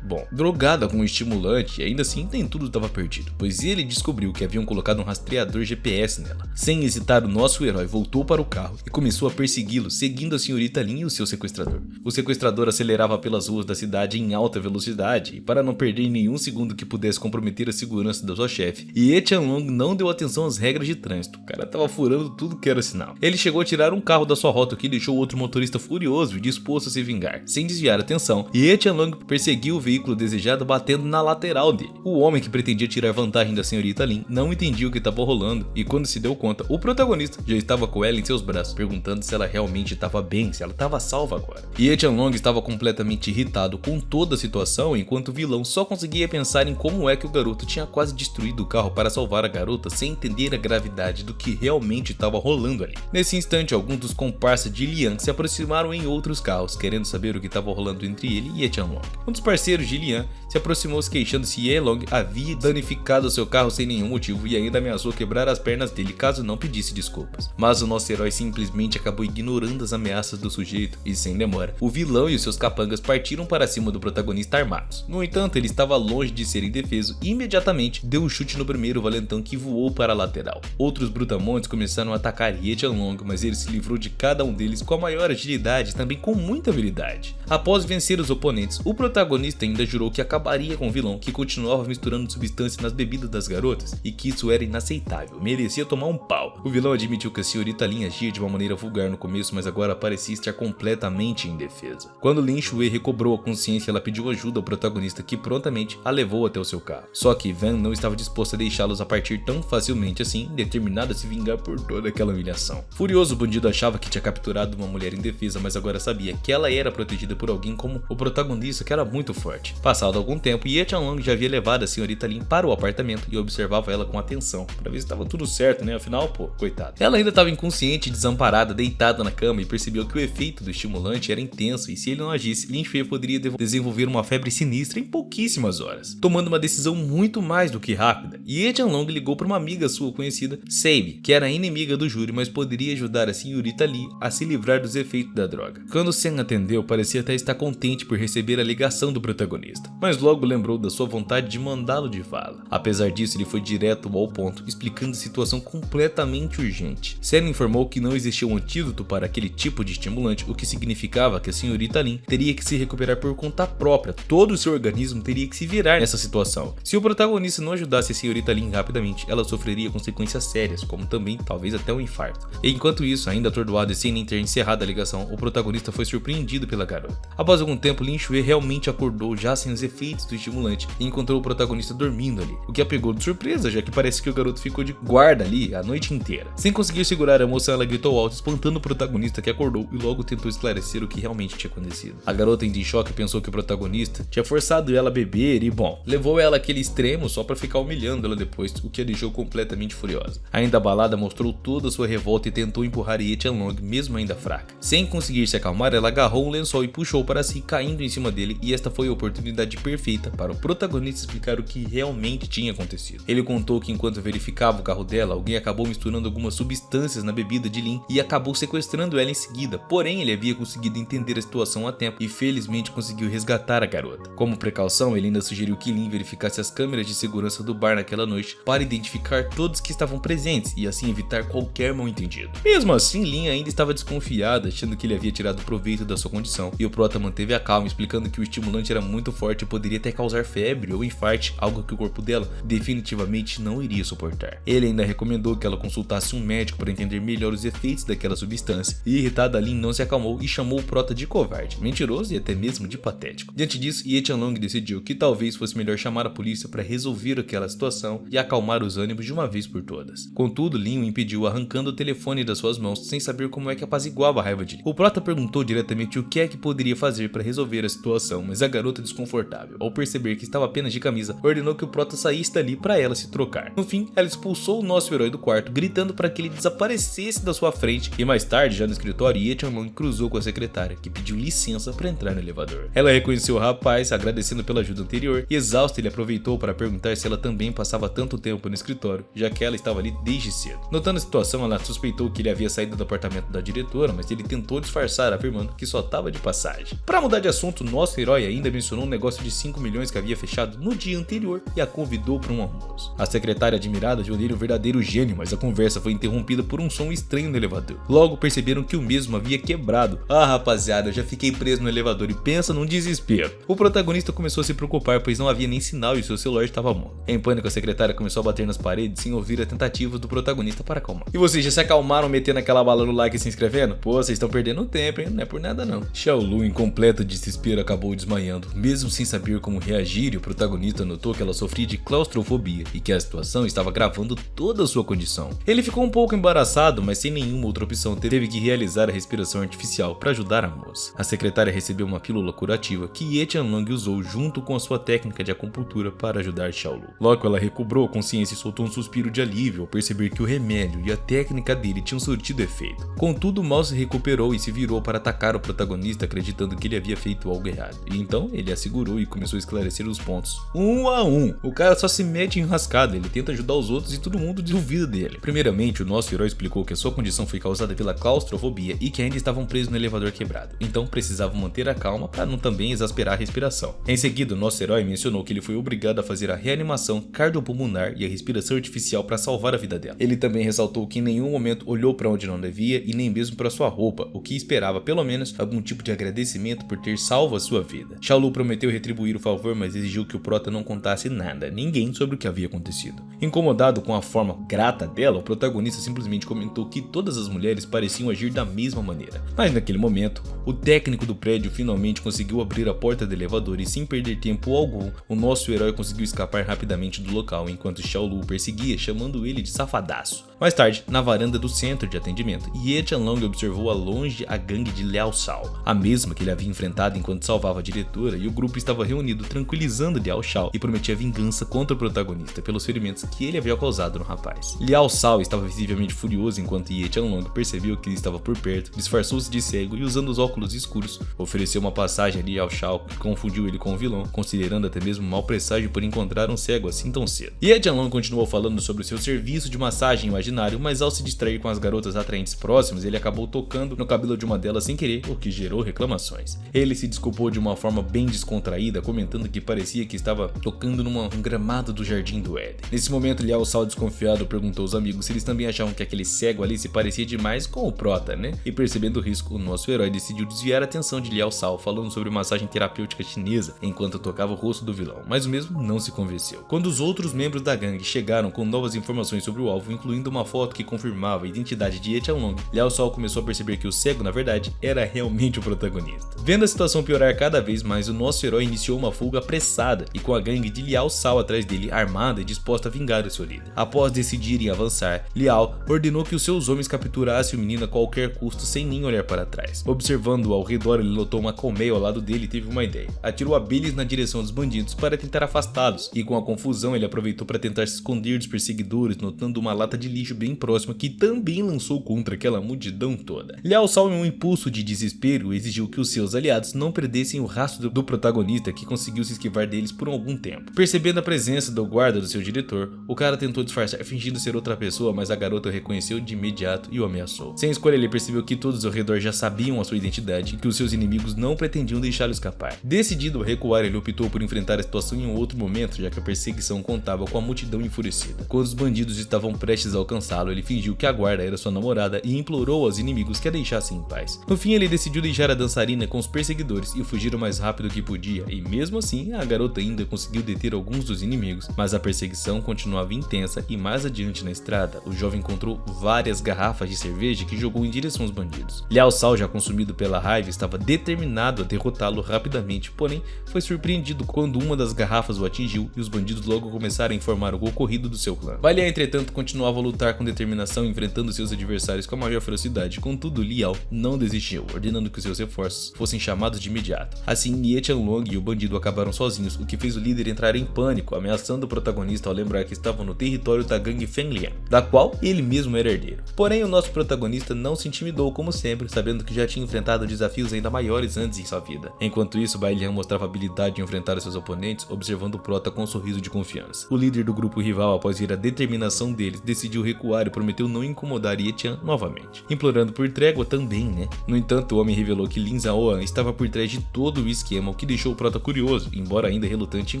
drogada com um estimulante e ainda assim nem tudo estava perdido, pois ele descobriu que haviam colocado um rastreador GPS nela. Sem hesitar, o nosso herói voltou para o carro e começou a persegui-lo, seguindo a senhorita Lin e o seu sequestrador. O sequestrador acelerava pelas ruas da cidade em alta velocidade, e para não perder nenhum segundo que pudesse comprometer a segurança da sua chefe, Ye Qianlong não deu atenção às regras de trânsito. O cara tava furando tudo que era sinal. Ele chegou a tirar um carro da sua rota, o que deixou o outro motorista furioso furioso e disposto a se vingar. Sem desviar a atenção, Ye Qianlong perseguiu o veículo desejado batendo na lateral dele. O homem que pretendia tirar vantagem da senhorita Lin não entendia o que estava rolando e quando se deu conta, o protagonista já estava com ela em seus braços, perguntando se ela realmente estava bem, se ela estava salva agora. Ye Qianlong estava completamente irritado com toda a situação, enquanto o vilão só conseguia pensar em como é que o garoto tinha quase destruído o carro para salvar a garota sem entender a gravidade do que realmente estava rolando ali. Nesse instante, alguns dos comparsas de Liang se aproximaram em outros carros, querendo saber o que estava rolando entre ele e Ye Qianlong. Um dos parceiros de Liang se aproximou se queixando se Ye Long havia danificado seu carro sem nenhum motivo e ainda ameaçou quebrar as pernas dele caso não pedisse desculpas. Mas o nosso herói simplesmente acabou ignorando as ameaças do sujeito e, sem demora, o vilão e os seus capangas partiram para cima do protagonista armados. No entanto, ele estava longe de ser indefeso e imediatamente deu um chute no primeiro valentão que voou para a lateral. Outros brutamontes começaram a atacar Ye Qianlong, mas ele se livrou de cada um deles com a maior agilidade e também com muita habilidade. Após vencer os oponentes, o protagonista ainda jurou que acabaria com o vilão, que continuava misturando substâncias nas bebidas das garotas e que isso era inaceitável, merecia tomar um pau. O vilão admitiu que a senhorita Lin agia de uma maneira vulgar no começo, mas agora parecia estar completamente indefesa. Quando Lin Shui recobrou a consciência, ela pediu ajuda ao protagonista, que prontamente a levou até o seu carro. Só que Van não estava disposto a deixá-los a partir tão facilmente assim, determinado a se vingar por toda aquela humilhação. Furioso, o bandido achava que tinha capturado uma mulher indefesa, mas agora sabia que ela era protegida por alguém como o protagonista, que era muito forte. Passado algum tempo, Ye Qianlong já havia levado a senhorita Lin para o apartamento e observava ela com atenção, para ver se estava tudo certo, né? Afinal, pô, coitada. Ela ainda estava inconsciente e desamparada, deitada na cama, e percebeu que o efeito do estimulante era intenso e se ele não agisse, Lin Shui poderia desenvolver uma febre sinistra em pouquíssimas horas. Tomando uma decisão muito mais do que rápida, Ye Qianlong ligou para uma amiga sua conhecida, Sabe, que era inimiga do júri, mas poderia ajudar a senhorita Li a se livrar dos efeitos da droga. Quando Sen atendeu, parecia até estar contente por receber a ligação do protagonista, mas logo lembrou da sua vontade de mandá-lo de vala. Apesar disso, ele foi direto ao ponto, explicando a situação completamente urgente. Sen informou que não existia um antídoto para aquele tipo de estimulante, o que significava que a senhorita Lin teria que se recuperar por conta própria, todo o seu organismo teria que se virar nessa situação. Se o protagonista não ajudasse a senhorita Lin rapidamente, ela sofreria consequências sérias, como também talvez até um infarto. E enquanto isso, ainda atordoado e sem nem ter encerrado a ligação, o protagonista foi surpreendido pela garota. Após algum tempo, Lin Shui realmente acordou já sem os efeitos do estimulante e encontrou o protagonista dormindo ali, o que a pegou de surpresa, já que parece que o garoto ficou de guarda ali a noite inteira. Sem conseguir segurar a emoção, ela gritou alto, espantando o protagonista, que acordou e logo tentou esclarecer o que realmente tinha acontecido. A garota, ainda em choque, pensou que o protagonista tinha forçado ela a beber e, bom, levou ela àquele extremo só pra ficar humilhando ela depois, o que a deixou completamente furiosa. Ainda abalada, mostrou toda a sua revolta e tentou empurrar Ye Qianlong, mesmo ainda fraca. Sem conseguir se acalmar, ela agarrou um lençol e puxou para si, caindo em cima dele, e esta foi a oportunidade perfeita para o protagonista explicar o que realmente tinha acontecido. Ele contou que enquanto verificava o carro dela, alguém acabou misturando algumas substâncias na bebida de Lin e acabou sequestrando ela em seguida, porém ele havia conseguido entender a situação a tempo e felizmente conseguiu resgatar a garota. Como precaução, ele ainda sugeriu que Lin verificasse as câmeras de segurança do bar naquela noite para identificar todos que estavam presentes e assim evitar qualquer mal-entendido. Mesmo assim, Lin ainda estava desconfiada, achando que ele havia tirado proveito da sua condição, e o prota manteve a calma, explicando que o estimulante era muito forte e poderia até causar febre ou infarte, algo que o corpo dela definitivamente não iria suportar. Ele ainda recomendou que ela consultasse um médico para entender melhor os efeitos daquela substância, e irritada, Lin não se acalmou e chamou o prota de covarde, mentiroso e até mesmo de patético. Diante disso, Ye Qianlong decidiu que talvez fosse melhor chamar a polícia para resolver aquela situação e acalmar os ânimos de uma vez por todas. Contudo, Lin o impediu, arrancando o telefone das suas mãos sem saber como é que apaziguava a raiva de Lin. O prota perguntou diretamente o que é que poderia fazer para resolver a situação, mas a garota, desconfortável, ao perceber que estava apenas de camisa, ordenou que o prota saísse dali para ela se trocar. No fim, ela expulsou o nosso herói do quarto, gritando para que ele desaparecesse da sua frente, e mais tarde, já no escritório, Ye Qianlong cruzou com a secretária, que pediu licença para entrar no elevador. Ela reconheceu o rapaz, agradecendo pela ajuda anterior, e exausta, ele aproveitou para perguntar se ela também passava tanto tempo no escritório, já que ela estava ali desde cedo. Notando a situação, ela suspeitou que ele havia saído do apartamento da diretora, mas ele tentou disfarçar, afirmando que só estava de passagem. Para mudar de assunto, nosso herói ainda mencionou um negócio de 5 milhões que havia fechado no dia anterior e a convidou para um almoço. A secretária, admirada, viu nele um verdadeiro gênio, mas a conversa foi interrompida por um som estranho no elevador. Logo perceberam que o mesmo havia quebrado. Ah, rapaziada, eu já fiquei preso no elevador e pensa num desespero. O protagonista começou a se preocupar, pois não havia nem sinal e o seu celular estava mudo. Em pânico, a secretária começou a bater nas paredes sem ouvir a tentativa do protagonista para acalmar. E vocês já se acalmaram metendo aquela bala no like e se inscrevendo? Pô, vocês estão perdendo tempo. sempre, hein? Não é por nada não. Xiaolu, em completo desespero, acabou desmaiando, mesmo sem saber como reagir, e o protagonista notou que ela sofria de claustrofobia e que a situação estava agravando toda a sua condição. Ele ficou um pouco embaraçado, mas sem nenhuma outra opção teve que realizar a respiração artificial para ajudar a moça. A secretária recebeu uma pílula curativa que Ye Qianlong usou junto com a sua técnica de acupuntura para ajudar Xiaolu. Logo ela recobrou a consciência e soltou um suspiro de alívio ao perceber que o remédio e a técnica dele tinham surtido efeito. Contudo, mal se recuperou e se virou para atacar o protagonista, acreditando que ele havia feito algo errado. E então ele a segurou e começou a esclarecer os pontos um a um. O cara só se mete em enrascada, ele tenta ajudar os outros e todo mundo duvida dele. Primeiramente, o nosso herói explicou que a sua condição foi causada pela claustrofobia e que ainda estavam presos no elevador quebrado, então precisavam manter a calma para não também exasperar a respiração. Em seguida, o nosso herói mencionou que ele foi obrigado a fazer a reanimação cardiopulmonar e a respiração artificial para salvar a vida dela. Ele também ressaltou que em nenhum momento olhou para onde não devia e nem mesmo para sua roupa, o que esperava pelo menos algum tipo de agradecimento por ter salvo a sua vida. Xiaolu prometeu retribuir o favor, mas exigiu que o prota não contasse nada a ninguém sobre o que havia acontecido. Incomodado com a forma grata dela, o protagonista simplesmente comentou que todas as mulheres pareciam agir da mesma maneira. Mas naquele momento, o técnico do prédio finalmente conseguiu abrir a porta do elevador e sem perder tempo algum, o nosso herói conseguiu escapar rapidamente do local enquanto Xiaolu o perseguia, chamando ele de safadaço. Mais tarde, na varanda do centro de atendimento, Ye Qianlong observou a longe a gangue de Liao Shao, a mesma que ele havia enfrentado enquanto salvava a diretora, e o grupo estava reunido tranquilizando Liao Shao e prometia vingança contra o protagonista pelos ferimentos que ele havia causado no rapaz. Liao Shao estava visivelmente furioso enquanto Ye Qianlong percebeu que ele estava por perto, disfarçou-se de cego e usando os óculos escuros, ofereceu uma passagem a Liao Shao que confundiu ele com o vilão, considerando até mesmo um mau presságio por encontrar um cego assim tão cedo. Ye Qianlong continuou falando sobre o seu serviço de massagem imaginário, mas ao se distrair com as garotas atraentes próximas, ele acabou tocando no cabelo de uma delas sem querer, o que gerou reclamações. Ele se desculpou de uma forma bem descontraída, comentando que parecia que estava tocando num gramado do Jardim do Éden. Nesse momento, Liao Shao, desconfiado, perguntou aos amigos se eles também achavam que aquele cego ali se parecia demais com o prota, né? E percebendo o risco, o nosso herói decidiu desviar a atenção de Liao Shao, falando sobre massagem terapêutica chinesa enquanto tocava o rosto do vilão, mas o mesmo não se convenceu. Quando os outros membros da gangue chegaram com novas informações sobre o alvo, incluindo uma foto que confirmava a identidade de Ye Qianlong, Liao Shao começou a perceber que o cego, na verdade, era realmente o protagonista. Vendo a situação piorar cada vez mais, o nosso herói iniciou uma fuga apressada e com a gangue de Liao Shao atrás dele, armada e disposta a vingar o seu líder. Após decidirem avançar, Liao ordenou que os seus homens capturassem o menino a qualquer custo sem nem olhar para trás. Observando-o ao redor, ele notou uma colmeia ao lado dele e teve uma ideia. Atirou abelhas na direção dos bandidos para tentar afastá-los, e com a confusão ele aproveitou para tentar se esconder dos perseguidores, notando uma lata de lixo bem próxima que também lançou contra aquela multidão toda. Liao Shao, em um impulso de desespero, exigiu que os seus aliados não perdessem o rastro do protagonista, que conseguiu se esquivar deles por algum tempo. Percebendo a presença do guarda do seu diretor, o cara tentou disfarçar fingindo ser outra pessoa, mas a garota o reconheceu de imediato e o ameaçou. Sem escolha, ele percebeu que todos ao redor já sabiam a sua identidade e que os seus inimigos não pretendiam deixá-lo escapar. Decidido a recuar, ele optou por enfrentar a situação em um outro momento, já que a perseguição contava com a multidão enfurecida. Quando os bandidos estavam prestes a alcançá-lo, ele fingiu que a guarda era sua namorada e implorou aos inimigos que a deixassem em paz. No fim, ele decidiu deixar a dançarina com os perseguidores e fugir o mais rápido que podia, e mesmo assim, a garota ainda conseguiu deter alguns dos inimigos, mas a perseguição continuava intensa e mais adiante na estrada, o jovem encontrou várias garrafas de cerveja que jogou em direção aos bandidos. Liao Shao, já consumido pela raiva, estava determinado a derrotá-lo rapidamente, porém foi surpreendido quando uma das garrafas o atingiu e os bandidos logo começaram a informar o ocorrido do seu clã. Bailia, entretanto, continuava a lutar com determinação, enfrentando seus adversários com a maior ferocidade. Contudo, Liao não desistiu, ordenando que seus reforços fossem chamados de imediato. Assim, Ye Qianlong e o bandido acabaram sozinhos, o que fez o líder entrar em pânico, ameaçando o protagonista ao lembrar que estavam no território da gangue Fenglian, da qual ele mesmo era herdeiro. Porém, o nosso protagonista não se intimidou como sempre, sabendo que já tinha enfrentado desafios ainda maiores antes em sua vida. Enquanto isso, Bai Liang mostrava habilidade em enfrentar seus oponentes, observando o prota com um sorriso de confiança. O líder do grupo rival, após ver a determinação deles, decidiu recuar e prometeu não incomodar Ye Qian novamente, implorando por trégua também, né? No entanto, o homem revelou que Lin Zhaoan estava por trás de todo o esquema, o que deixou o prota curioso, embora ainda relutante em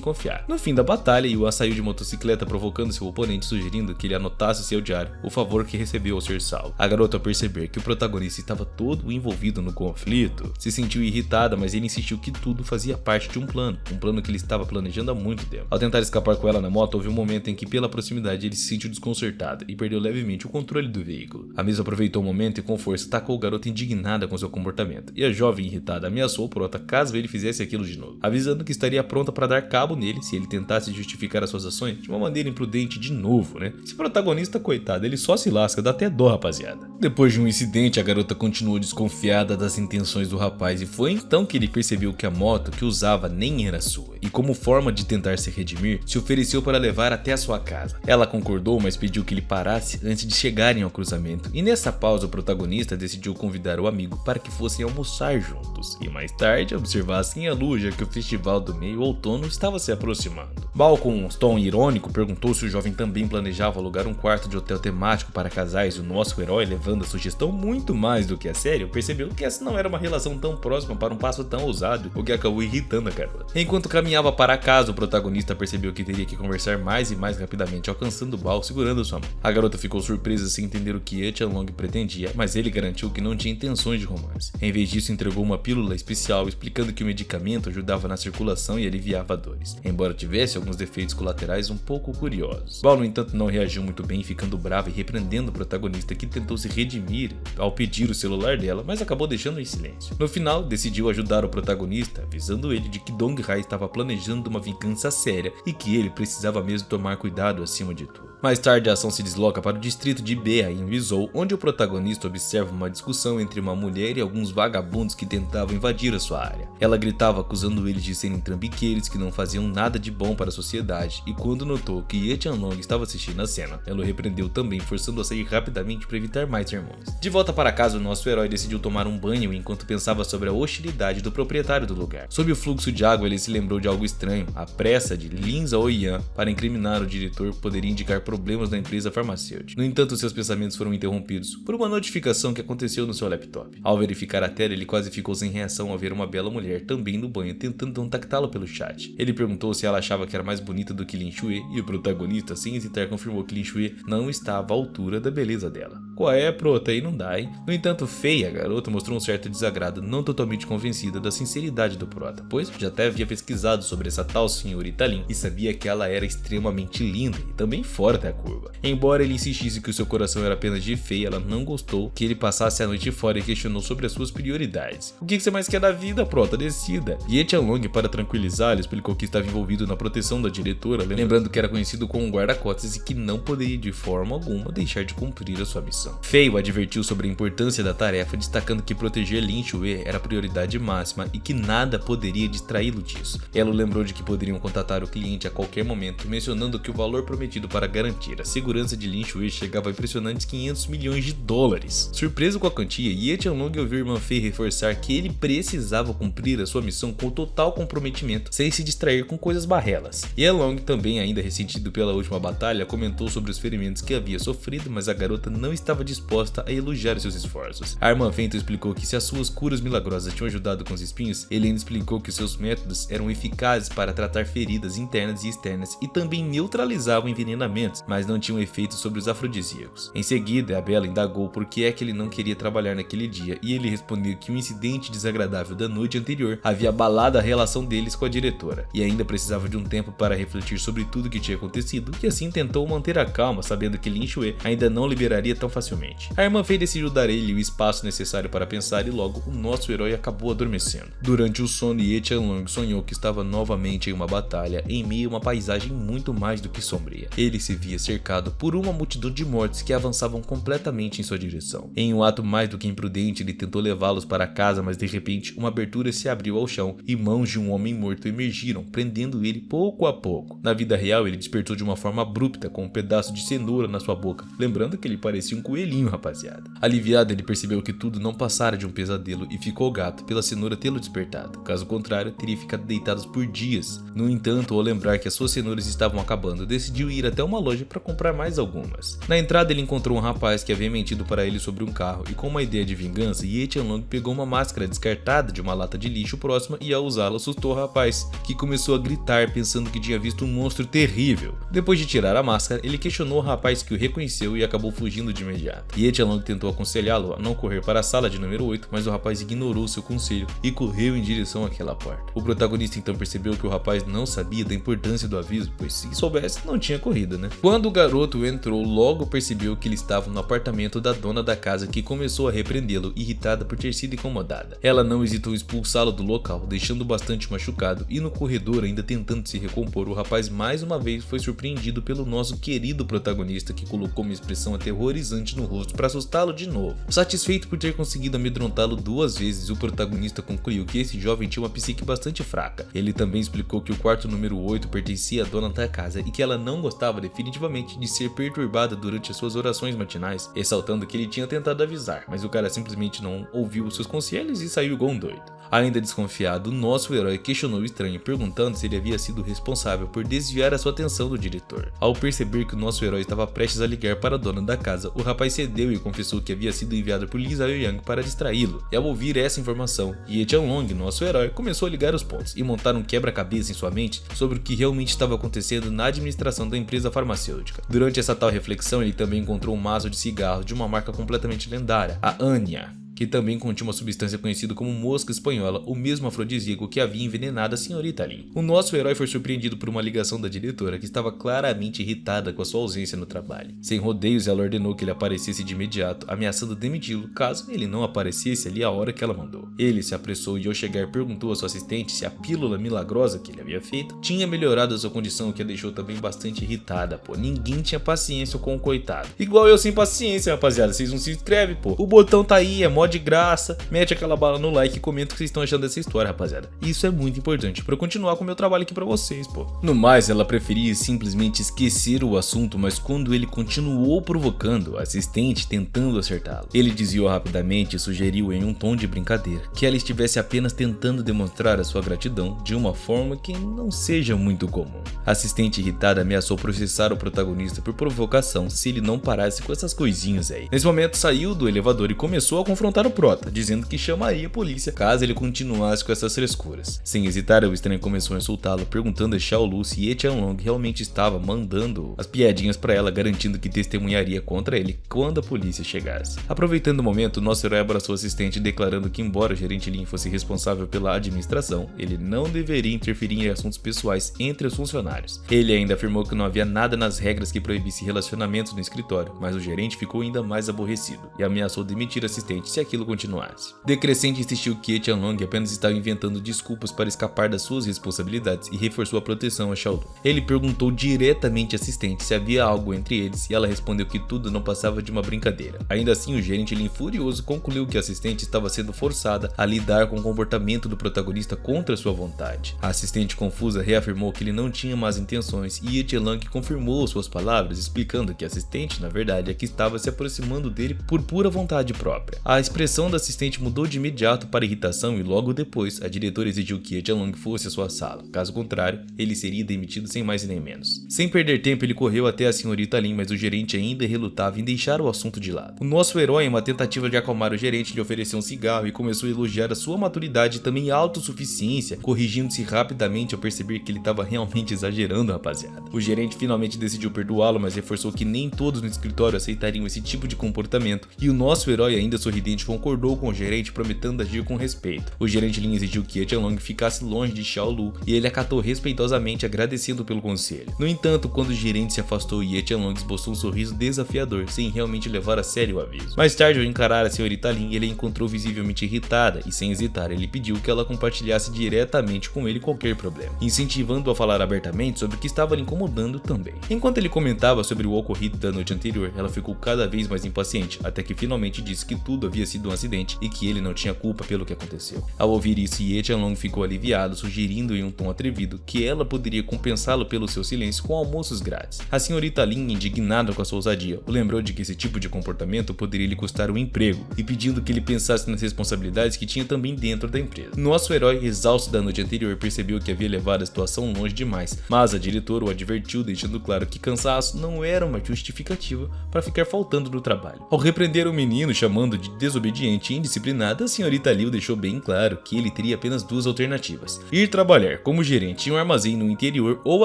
confiar. No fim da batalha, Yuan saiu de motocicleta provocando seu oponente, sugerindo que ele anotasse seu diário, o favor que recebeu ao ser salvo. A garota, ao perceber que o protagonista estava todo envolvido no conflito, se sentiu irritada, mas ele insistiu que tudo fazia parte de um plano que ele estava planejando há muito tempo. Ao tentar escapar com ela na moto, houve um momento em que, pela proximidade, ele se sentiu desconcertado e perdeu levemente o controle do veículo. A mesma aproveitou o momento e com força tacou o garoto indignado indignada com seu comportamento, e a jovem irritada ameaçou o prota caso ele fizesse aquilo de novo, avisando que estaria pronta para dar cabo nele se ele tentasse justificar as suas ações de uma maneira imprudente de novo, né? Esse protagonista, coitado, ele só se lasca, dá até dó, rapaziada. Depois de um incidente, a garota continuou desconfiada das intenções do rapaz e foi então que ele percebeu que a moto que usava nem era sua, e como forma de tentar se redimir, se ofereceu para levar até a sua casa. Ela concordou, mas pediu que ele parasse antes de chegarem ao cruzamento, e nessa pausa o protagonista decidiu convidar o amigo para que fossem almoçar juntos, e mais tarde observassem a luz, já que o festival do meio outono estava se aproximando. Bal, com um tom irônico, perguntou se o jovem também planejava alugar um quarto de hotel temático para casais, e o nosso herói, levando a sugestão muito mais do que a sério, percebeu que essa não era uma relação tão próxima para um passo tão ousado, o que acabou irritando a garota. Enquanto caminhava para casa, o protagonista percebeu que teria que conversar mais e mais rapidamente, alcançando Bal segurando sua mão. A garota ficou surpresa sem entender o que Ye Qianlong pretendia, mas ele garantiu que não tinha intenções de romance. Em vez disso, entregou uma pílula especial explicando que o medicamento ajudava na circulação e aliviava dores, embora tivesse alguns defeitos colaterais um pouco curiosos. Bal, no entanto, não reagiu muito bem, ficando brava e repreendendo o protagonista, que tentou se redimir ao pedir o celular dela, mas acabou deixando em silêncio. No final, decidiu ajudar o protagonista, avisando ele de que Dong Hai estava planejando uma vingança séria e que ele precisava mesmo tomar cuidado acima de tudo. Mais tarde, a ação se desloca para o distrito de Beha, em Wizhou, onde o protagonista observa uma discussão entre uma mulher e alguns vagabundos que tentavam invadir a sua área. Ela gritava acusando eles de serem trambiqueiros que não faziam nada de bom para a sociedade, e quando notou que Ye Qianlong estava assistindo a cena, ela o repreendeu também, forçando a sair rapidamente para evitar mais sermões. De volta para casa, o nosso herói decidiu tomar um banho enquanto pensava sobre a hostilidade do proprietário do lugar. Sob o fluxo de água, ele se lembrou de algo estranho. A pressa de Lin Zhaoyan para incriminar o diretor poderia indicar problemas na empresa farmacêutica. No entanto, seus pensamentos foram interrompidos por uma notificação que aconteceu no seu laptop. Ao verificar a tela, ele quase ficou sem reação ao ver uma bela mulher também no banho, tentando contactá-lo pelo chat. Ele perguntou se ela achava que era mais bonita do que Lin Shui, e o protagonista, sem hesitar, confirmou que Lin Shui não estava à altura da beleza dela. Qual é, prota? Aí não dá, hein? No entanto, Fei, a garota, mostrou um certo desagrado, não totalmente convencida da sinceridade do prota, pois já até havia pesquisado sobre essa tal senhorita Lin e sabia que ela era extremamente linda e também fora da curva. Embora ele insistisse que o seu coração era apenas de Fei, ela não gostou que ele passasse a noite fora e questionou sobre as suas prioridades. O que você mais quer da vida, prota? Decida. Ye Qianlong, para tranquilizá-lo, explicou que estava envolvido na proteção da diretora, lembrando que era conhecido como um guarda-costas e que não poderia de forma alguma deixar de cumprir a sua missão. Fei o advertiu sobre a importância da tarefa, destacando que proteger Lin Shui era a prioridade máxima e que nada poderia distraí-lo disso. Ela o lembrou de que poderiam contatar o cliente a qualquer momento, mencionando que o valor prometido para garantir a segurança de Lin Shui chegava a impressionantes $500 milhões. Surpreso com a quantia, Ye Qianlong ouviu a irmã Fei reforçar que ele precisava cumprir a sua missão com total comprometimento, sem se distrair com coisas barrelas. Ye Long, também ainda ressentido pela última batalha, comentou sobre os ferimentos que havia sofrido, mas a garota não estava disposta a elogiar seus esforços. A irmã Fei explicou que se as suas curas milagrosas tinham ajudado com os espinhos, ele ainda explicou que seus métodos eram eficazes para tratar feridas internas e externas e também neutralizavam envenenamentos, mas não tinham efeito sobre os afrodisíacos. Em seguida, a Bela indagou por que é que ele não queria trabalhar naquele dia, e ele respondeu que um incidente desagradável da noite anterior havia abalado a relação deles com a diretora, e ainda precisava de um tempo para refletir sobre tudo o que tinha acontecido, e assim tentou manter a calma, sabendo que Lin Shui ainda não liberaria tão facilmente. A irmã Fei decidiu dar a ele o espaço necessário para pensar, e logo o nosso herói acabou adormecendo. Durante o sono, Ye Qianlong sonhou que estava novamente em uma batalha, em meio a uma paisagem muito mais do que sombria. Ele se via cercado por uma multidão de mortos que avançavam completamente em sua direção. Em um ato mais do que imprudente, ele tentou levá-los para casa, mas de repente uma abertura se abriu ao chão e mãos de um homem morto emergiram, prendendo ele pouco a pouco. Na vida real, ele despertou de uma forma abrupta, com um pedaço de cenoura na sua boca, lembrando que ele parecia um coelhinho, rapaziada. Aliviado, ele percebeu que tudo não passara de um pesadelo e ficou gato pela cenoura tê-lo despertado. Caso contrário, teria ficado deitado por dias. No entanto, ao lembrar que as suas cenouras estavam acabando, decidiu ir até uma loja para comprar mais algumas. Na entrada, ele encontrou um rapaz que havia mentido para ele sobre um carro, e com uma ideia de vingança, Ye Qianlong pegou uma máscara descartada de uma lata de lixo próxima e, ao usá-la, assustou o rapaz, que começou a gritar pensando que tinha visto um monstro terrível. Depois de tirar a máscara, ele questionou o rapaz, que o reconheceu e acabou fugindo de imediato. imediato. Ye Tianlong tentou aconselhá-lo a não correr para a sala de número 8, mas o rapaz ignorou seu conselho e correu em direção àquela porta. O protagonista então percebeu que o rapaz não sabia da importância do aviso, pois se soubesse não tinha corrida, né? Quando o garoto entrou, logo percebeu que ele estava no apartamento da dona da casa, que começou a repreendê-lo, irritada por ter sido incomodada. Ela não hesitou em expulsá-lo do local, deixando bastante machucado, e no corredor, ainda tentando se recompor, o rapaz mais uma vez foi surpreendido pelo nosso querido protagonista, que colocou uma expressão aterrorizante no rosto para assustá-lo de novo. Satisfeito por ter conseguido amedrontá-lo 2 vezes, o protagonista concluiu que esse jovem tinha uma psique bastante fraca. Ele também explicou que o quarto número 8 pertencia à dona da casa e que ela não gostava definitivamente de ser perturbada durante as suas orações matinais, ressaltando que ele tinha tentado avisar, mas o cara simplesmente não ouviu os seus conselhos e saiu igual um doido. Ainda desconfiado, nosso herói questionou o estranho, perguntando se ele havia sido responsável por desviar a sua atenção do diretor. Ao perceber que o nosso herói estava prestes a ligar para a dona da casa, o rapaz cedeu e confessou que havia sido enviado por Lin Xiaoyang para distraí-lo. E ao ouvir essa informação, Ye Tianlong, nosso herói, começou a ligar os pontos e montar um quebra-cabeça em sua mente sobre o que realmente estava acontecendo na administração da empresa farmacêutica. Durante essa tal reflexão, ele também encontrou um maço de cigarros de uma marca completamente lendária, a Anya, que também continha uma substância conhecida como mosca espanhola, o mesmo afrodisíaco que havia envenenado a senhorita Lin. O nosso herói foi surpreendido por uma ligação da diretora, que estava claramente irritada com a sua ausência no trabalho. Sem rodeios, ela ordenou que ele aparecesse de imediato, ameaçando demiti-lo caso ele não aparecesse ali a hora que ela mandou. Ele se apressou e ao chegar perguntou à sua assistente se a pílula milagrosa que ele havia feito tinha melhorado a sua condição, o que a deixou também bastante irritada, pô. Ninguém tinha paciência com o coitado. Igual eu sem paciência, rapaziada. Vocês não se inscrevem, pô. O botão tá aí, é mó de graça, mete aquela bala no like e comenta o que vocês estão achando dessa história, rapaziada. Isso é muito importante pra eu continuar com o meu trabalho aqui pra vocês, pô. No mais, ela preferia simplesmente esquecer o assunto, mas quando ele continuou provocando, a assistente tentando acertá-lo, ele desviou rapidamente e sugeriu em um tom de brincadeira que ela estivesse apenas tentando demonstrar a sua gratidão de uma forma que não seja muito comum. A assistente irritada ameaçou processar o protagonista por provocação se ele não parasse com essas coisinhas aí. Nesse momento, saiu do elevador e começou a confrontar o prota, dizendo que chamaria a polícia caso ele continuasse com essas frescuras. Sem hesitar, o estranho começou a insultá-lo, perguntando a Xiaolu se Ye Tianlong realmente estava mandando as piadinhas pra ela, garantindo que testemunharia contra ele quando a polícia chegasse. Aproveitando o momento, nosso herói abraçou o assistente, declarando que, embora o gerente Lin fosse responsável pela administração, ele não deveria interferir em assuntos pessoais entre os funcionários. Ele ainda afirmou que não havia nada nas regras que proibisse relacionamentos no escritório, mas o gerente ficou ainda mais aborrecido e ameaçou demitir o assistente se aquilo continuasse. Decrescente insistiu que Ye Tianlong apenas estava inventando desculpas para escapar das suas responsabilidades e reforçou a proteção a Xiaolu. Ele perguntou diretamente à assistente se havia algo entre eles e ela respondeu que tudo não passava de uma brincadeira. Ainda assim, o gerente Lin, furioso, concluiu que a assistente estava sendo forçada a lidar com o comportamento do protagonista contra sua vontade. A assistente, confusa, reafirmou que ele não tinha más intenções e Ye Tianlong confirmou suas palavras, explicando que a assistente, na verdade, é que estava se aproximando dele por pura vontade própria. A expressão da assistente mudou de imediato para irritação e logo depois a diretora exigiu que Ye Tianlong fosse à sua sala. Caso contrário, ele seria demitido sem mais nem menos. Sem perder tempo, ele correu até a senhorita Lin, mas o gerente ainda relutava em deixar o assunto de lado. O nosso herói, em uma tentativa de acalmar o gerente, lhe ofereceu um cigarro e começou a elogiar a sua maturidade e também autossuficiência, corrigindo-se rapidamente ao perceber que ele estava realmente exagerando, rapaziada. O gerente finalmente decidiu perdoá-lo, mas reforçou que nem todos no escritório aceitariam esse tipo de comportamento, e o nosso herói, ainda sorridente, concordou com o gerente, prometendo agir com respeito. O gerente Lin exigiu que Ye Tianlong ficasse longe de Xiaolu e ele acatou respeitosamente, agradecendo pelo conselho. No entanto, quando o gerente se afastou, Ye Tianlong esboçou um sorriso desafiador, sem realmente levar a sério o aviso. Mais tarde, ao encarar a senhorita Lin, ele a encontrou visivelmente irritada e, sem hesitar, ele pediu que ela compartilhasse diretamente com ele qualquer problema, incentivando-o a falar abertamente sobre o que estava lhe incomodando também. Enquanto ele comentava sobre o ocorrido da noite anterior, ela ficou cada vez mais impaciente, até que finalmente disse que tudo havia sido um acidente e que ele não tinha culpa pelo que aconteceu. Ao ouvir isso, Ye Tianlong ficou aliviado, sugerindo em um tom atrevido que ela poderia compensá-lo pelo seu silêncio com almoços grátis. A senhorita Lin, indignada com a sua ousadia, o lembrou de que esse tipo de comportamento poderia lhe custar o emprego e pedindo que ele pensasse nas responsabilidades que tinha também dentro da empresa. Nosso herói, exausto da noite anterior, percebeu que havia levado a situação longe demais, mas a diretora o advertiu, deixando claro que cansaço não era uma justificativa para ficar faltando no trabalho. Ao repreender o menino, chamando de desobediente desobediente e indisciplinada, a senhorita Liu deixou bem claro que ele teria apenas duas alternativas: ir trabalhar como gerente em um armazém no interior ou